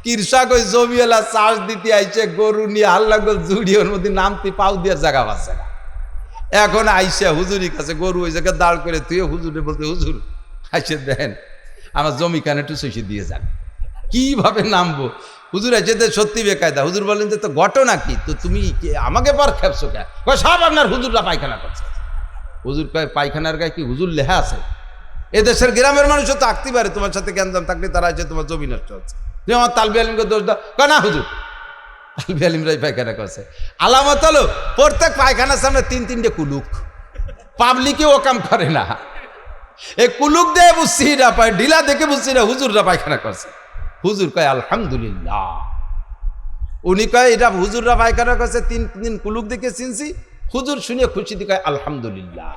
কৃষক ওই জমিওয়ালা চাষ দিতে আইছে, গরু নিয়ে হাল্লাগোল জুড়ি, ওর মধ্যে নামতে পাও দিয়ে জায়গা পাচ্ছে না। এখন আইসা হুজুরির কাছে গরু ওই জায়গায় দাঁড় করে তুই হুজুরে বলতে, হুজুর আইসে দেন আমার জমি কানে একটু শৈশে দিয়ে যান। কিভাবে নামবো? হুজুর আইসে সত্যি বেকায়দা। হুজুর বলেন যে তো ঘটনা কি, তো তুমি আমাকে পর খেপছো কে? সব আপনার হুজুররা পায়খানা করছে। হুজুর কয়, পায়খানার গায়ে কি হুজুর লেখা আছে? এদেশের গ্রামের মানুষও তো আঁকতে পারে, তোমার সাথে জ্ঞানদাম থাকলে তারা আছে তোমার জমি নষ্ট হচ্ছে। তুমি আমার তালবি আলিমকে দোষ দাও? না হুজুর, তালবি আলিমরাই পায়খানা করছে। আলামত হলো প্রত্যেক পায়খানার সামনে 3-3টে কুলুক। পাবলিকে ও কাম করে না, এই কুলুক দিয়ে বুঝছি না, পায় ঢিলা দেখে বুঝছি না হুজুররা পায়খানা করছে। হুজুর কয় আলহামদুলিল্লাহ। উনি কয় এটা হুজুররা পায়খানা করছে, 3 দিন কুলুক দেখে চিনছি। হুজুর শুনে খুশি দিয়ে কয় আলহামদুলিল্লাহ।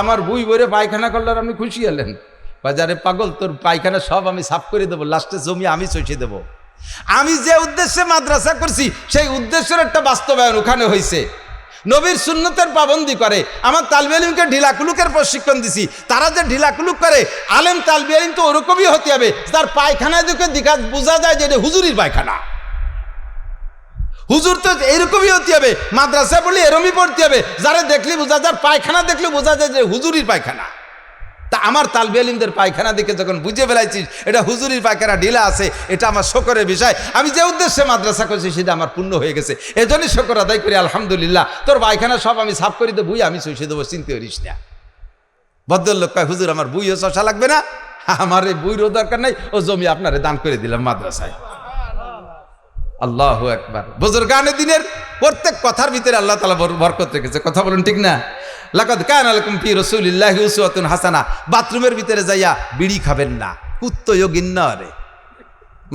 আমার বুই বইরে পায়খানা করলে আপনি খুশি হলেন? বাজারে পাগল, তোর পায়খানা সব আমি সাফ করে দেবো, লাস্টে জমি আমি চষে দেবো। আমি যে উদ্দেশ্যে মাদ্রাসা করছি সেই উদ্দেশ্যের একটা বাস্তবায়ন ওখানে হয়েছে। নবীর সুন্নতের পাবন্দি করে, আমার তালবে আলিমকে ঢিলাকুলুকের প্রশিক্ষণ দিছি। তারা যে ঢিলাকুলুক করে, আলেম তালবে আলিম তো ওরকমই হতে হবে, তার পায়খানায় দেখে দিঘা বোঝা যায় যে এটা হুজুরির পায়খানা। হুজুর তো এইরকমই হতে হবে, মাদ্রাসা বলে এরমই পড়তে হবে, যারা দেখলি বোঝা যায়, পায়খানা দেখলে বোঝা যায় যে হুজুরির পায়খানা। তা আমার তালবে আলিমদের পায়খানা দেখে যখন বুঝে ফেলাইছিস এটা হুজুরির পায়খানা, ঢিলা আছে, এটা আমার শকরের বিষয়। আমি যে উদ্দেশ্যে মাদ্রাসা করছি সেটা আমার পূর্ণ হয়ে গেছে, এজন্যই শকর আদায় করি আলহামদুলিল্লাহ। তোর পায়খানা সব আমি সাফ করে দেবো, আমি চষে দেবো, চিনতে পারিস না। ভদ্রলোক কয়, হুজুর আমার বুইও চষা লাগবে না, আমার এই বুইরও দরকার নাই, ও জমি আপনারে দান করে দিলাম মাদ্রাসায়। আল্লাহু আকবার। বুজুরগানে দিনের প্রত্যেক কথার ভিতরে আল্লাহ তাআলা বরকত রেখেছে, কথা বলুন ঠিক না? লাকাদ কানা লাকুম ফি রাসূলিল্লাহি উসওয়াতুন হাসানা। বাথরুমের ভিতরে যাইয়া বিড়ি খাবেন না, কুত্তয়ও গিন্না রে।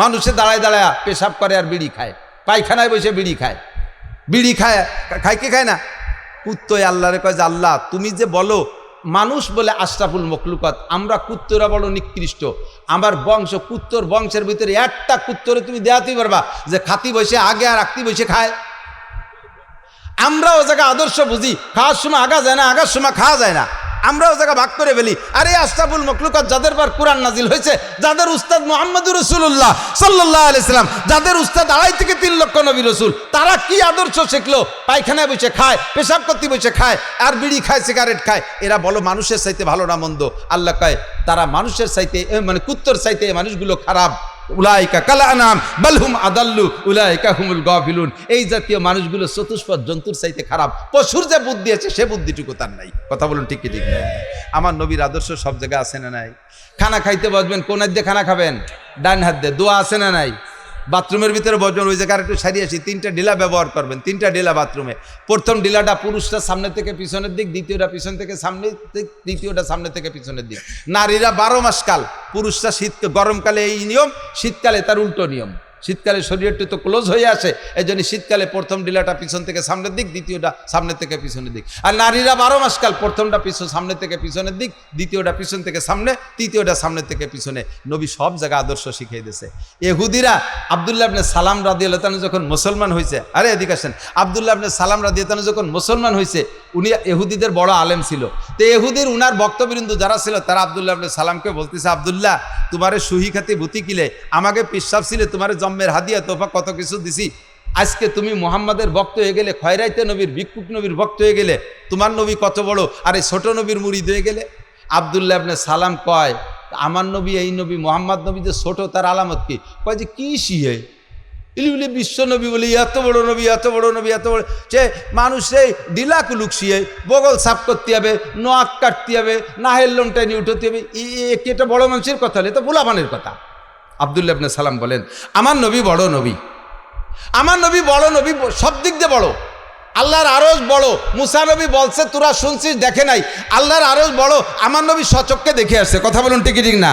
মানুষে দাঁড়ায় দাঁড়ায় পেশাব করে আর বিড়ি খায়, পায়খানায় বসে বিড়ি খায়, বিড়ি খায়, খায় কি খায় না? কুত্তয় আল্লাহরে কয় যে আল্লাহ তুমি যে বলো মানুষ বলে আশরাফুল মখলুকাত, আমরা কুত্তরা বড় নিকৃষ্ট, আমার বংশ কুত্তর বংশের ভিতরে একটা কুত্তরে তুমি দেখাতেই পারবা যে খাতি বসে আগে আর আঁকতি বসে খায়? আমরা ও জায়গা আদর্শ বুঝি, খাওয়ার সময় আগা যায় না, আগার সময় খাওয়া যায় না, আমরা ও জায়গা ভাগ করে ফেলি। আরে আশরাফুল মখলুকাত যাদের পর কোরআন নাজিল হয়েছে, যাদের উস্তাদ মুহাম্মদুর রাসূলুল্লাহ সাল্লাল্লাহু আলাইহি সাল্লাম, যাদের উস্তাদ 2.5 থেকে 3 লক্ষ নবী রাসূল, তারা কি আদর্শ শিখলো? পায়খানায় বসে খায়, পেশাব করতে বসে খায়, আর বিড়ি খায়, সিগারেট খায়। এরা বলো মানুষের চাইতে ভালো না মন্দ? আল্লাহ কয় তারা মানুষের চাইতে, মানে কুত্তর চাইতে এই মানুষগুলো খারাপ। উলাইকা কাল আনাম বাল হুম আদাল্লু উলাইকা হুমুল গাফিলুন। এই জাতীয় মানুষগুলো চতুষ্পদ জন্তুর চাইতে খারাপ। পশুর যে বুদ্ধি আছে সে বুদ্ধিটুকু তার নাই, কথা বলুন ঠিক কি ঠিক না? আমার নবীর আদর্শ সব জায়গায় আছে না নাই? খানা খাইতে বসবেন কোন হাত দিয়ে খানা খাবেন? ডান হাত দিয়ে। দোয়া আছে না নাই? বাথরুমের ভিতরে বসবেন, ওই জায়গায় একটু সারিয়ে আসি, 3টা ডিলা ব্যবহার করবেন, 3টা ডিলা বাথরুমে। প্রথম ডিলাটা পুরুষটা সামনে থেকে পিছনের দিক, দ্বিতীয়টা পিছন থেকে সামনে দিক, তৃতীয়টা সামনে থেকে পিছনের দিক। নারীরা 12 মাস কাল, পুরুষরা গরমকালে এই নিয়ম, শীতকালে তার উল্টো নিয়ম। শীতকালে শরীরটা তো ক্লোজ হয়ে আসে, এই জন্য শীতকালে প্রথম ডিলাটা পিছন থেকে সামনের দিক, দ্বিতীয়টা সামনে থেকে পিছনের দিক। আর নারীরা 12 মাস কাল, প্রথমটা সামনে থেকে পিছনের দিক, দ্বিতীয়টা পিছন থেকে সামনে, তৃতীয়টা সামনে থেকে পিছনে। নবী সব জায়গায় আদর্শ শিখিয়ে দিয়েছে। ইহুদিরা আব্দুল্লাহ ইবনে সালাম রাদিয়াল্লাহু তাআলা যখন মুসলমান হয়েছে, আরে এদিকে আসেন, আব্দুল্লাহ ইবনে সালাম রাদিয়াল্লাহু তাআলা যখন মুসলমান হয়েছে, উনি ইহুদিদের বড় আলেম ছিল। তো ইহুদির উনার বক্তবৃন্দ যারা ছিল তারা আব্দুল্লাহ ইবনে সালামকে বলতেছে, আব্দুল্লাহ তোমারে সুহি খাতি ভূতি কিলে, আমাকে পিসাব ছিলে, তোমারে জম্মের হাদিয়া তোফা কত কিছু দিছি, আজকে তুমি মুহাম্মাদের ভক্ত হয়ে গেলে, খয়রাইতে নবীর ভিক্ষুক নবীর ভক্ত হয়ে গেলে, তোমার নবী কত বড়, আর এই ছোট নবীর মুরিদ হয়ে গেলে। আব্দুল্লাহ ইবনে সালাম কয়, আমার নবী এই নবী মুহাম্মদ নবী যে ছোট, তার আলামত কি? কয় যে কি শিয়ে ইলি বিশ্ব নবী বলি, এত বড় নবী, এত বড় নবী, এত বড়, সে মানুষে ডিলাকুলুক শিয়ে বগল সাফ করতে হবে, নোয়াক কাটতে হবে, নাহের লোনটাই নিয়ে উঠতে হবে, এটা বড় মানুষের কথা হলে তো ভোলাবানের কথা। আব্দুল্লাহ ইবনে সালাম বলেন, আমার নবী বড় নবী, আমার নবী বড় নবী, সব দিক দিয়ে বড়। আল্লাহর আরশ বড়, মুসা নবী বলছে তোরা শুনছিস দেখে নাই, আল্লাহর আরশ বড়, আমার নবী সচক্ষে দেখে আসছে, কথা বলুন ঠিক ঠিক না?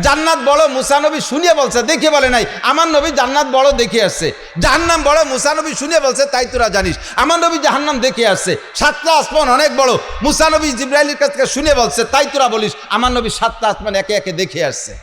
জান্নাত বড়, মুসা নবী শুনিয়ে বলছে, দেখে বলে নাই, আমার নবী জান্নাত বড় দেখে আসছে। জাহান্নাম বড়, মুসা নবী শুনিয়ে বলছে, তাই তোরা জানিস, আমার নবী জাহান্নাম দেখে আসছে। 7টা আসমান অনেক বড়, মুসা নবী জিবরাইলের কাছ থেকে শুনে বলছে, তাই তোরা বলিস, আমার নবী 7টা আসমান একে একে দেখে আসছে।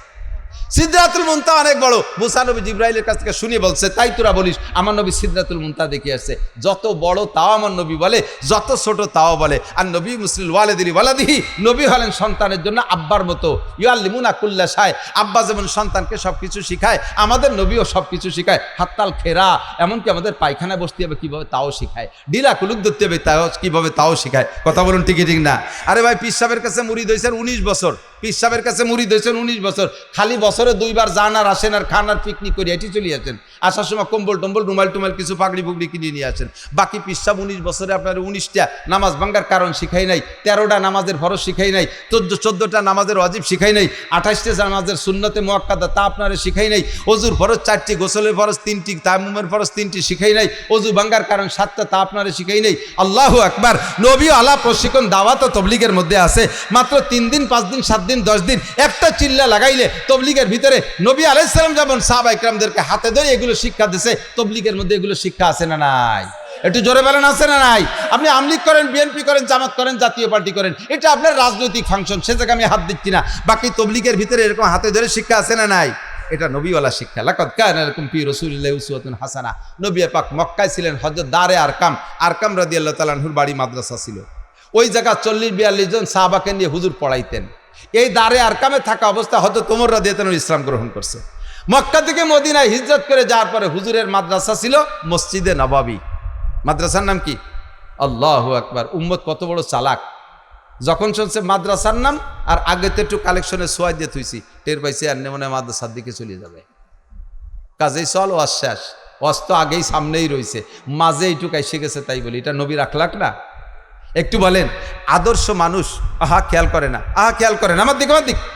সিদরাতুল মুনতাহা অনেক বড়, মুসা নবী জিবরাইলের কাছ থেকে শুনে বলছে, তাই তোরা বলিস, আমার নবী সিদরাতুল মুনতাহা দেখে আসছে। যত বড় তাও আমার নবী বলে, যত ছোট তাও বলে। আর নবী মুসলিল ওয়ালিদিহি ওয়ালাদিহি, নবী হলেন সন্তানের জন্য আব্বার মতো। ইউআল্লিমুনা কুল্লা শাই, আব্বা যেমন সন্তানকে সব কিছু শিখায়, আমাদের নবীও সব কিছু শিখায়। হাত্তাল খেরা, এমনকি আমাদের পায়খানায় বসতে হবে কীভাবে তাও শিখায়, ডিলা কুলুক ধরতে হবে তাও কীভাবে তাও শিখায়, কথা বলুন ঠিকই ঠিক না? আরে ভাই, পীর সাহেবের কাছে মুরিদ হয়েছেন 19 বছর, পীর সাহেবের কাছে মুরিদ হয়েছেন 19 বছর, খালি বছরে 2 বার যান আর আসেন আর খান আর পিকনিক করে এটি চলে আসেন, আসার সময় কম্বল টম্বল রুমাল টুমাল কিছু পাগড়ি পুগড়ি কিনে নিয়ে আসেন। বাকি পীর সাহেব 19 বছরে আপনার 19টা নামাজ ভাঙ্গার কারণ শিখাই নাই, 13টা নামাজের ফরজ শিখাই নাই, 14টা নামাজের ওয়াজিব শিখাই নাই, 28টা নামাজের সুন্নতে মুআক্কাদা তা আপনারা শিখাই নাই, অজুর ফরজ 4টি, গোসলের ফরজ 3টি, তায়াম্মুমের ফরজ 3টি শিখাই নাই, অজু ভাঙ্গার কারণ 7টা তা আপনারা শিখাই নাই। আল্লাহু আকবার। নবী আলা প্রশিক্ষণ দাওয়াত ও তবলিগের মধ্যে আছে, মাত্র 3 দিন 5 দিন 7 দিন 10 দিন একটা চিল্লা লাগাইলে তবলিগের ভিতরে নবী আলাইহিস সালাম যেমন সাহাবা ইকরামদেরকে হাতে ধরে এগুলো শিক্ষা দিয়েছে, তবলিগের মধ্যে এগুলো শিক্ষা আছে না নাই? একটু জোরে বলেন আছে না নাই? আপনি আমলিগ করেন, বিএনপি করেন, জামাত করেন, জাতীয় পার্টি করেন, এটা আপনার রাজনৈতিক ফাংশন, সে জায়গায় আমি হাত দিচ্ছি না। বাকি তবলিগের ভিতরে এরকম হাতে ধরে শিক্ষা আছে না নাই? এটা নবীওয়ালা শিক্ষা। লাকাদ কানা লাকুম ফি রাসূলিল্লাহি উসওয়াতুন হাসানাহ। নবী পাক মক্কায় ছিলেন, হযরত দারে আরকাম রাদিয়াল্লাহু তাআলা আনহুর বাড়ি মাদ্রাসা ছিল। ওই জায়গা 40-42 জন সাহাবাকে নিয়ে হুজুর পড়াইতেন। এই দারে আরকামে থাকা অবস্থা হযরত ওমর রাদিয়াল্লাহু তাআলা ইসলাম গ্রহণ করছে। মক্কা থেকে মদিনায় হিজরত করে যাওয়ার পরে হুজুরের মাদ্রাসা ছিল মসজিদে নববী। মাদ্রাসার নাম কি? আল্লাহু আকবার। উম্মত কত বড় চালাক! যখন শুনছে মাদ্রাসার নাম, আর আগে তো একটু কালেকশনে সোয়াই দিয়ে থুইছি, টের পাইছে আর মনে মাদ্রাসার দিকে চলে যাবে। কাজেই চল ওয়াজ শেষ, ওয়াজ তো আগেই সামনেই রয়েছে, মাঝে এইটুকু এসে গেছে, তাই বলি এটা নবীর আখলাক না? একটু বলেন, আদর্শ মানুষ আহা খেয়াল করে না, আহা খেয়াল করে না, আমার দিক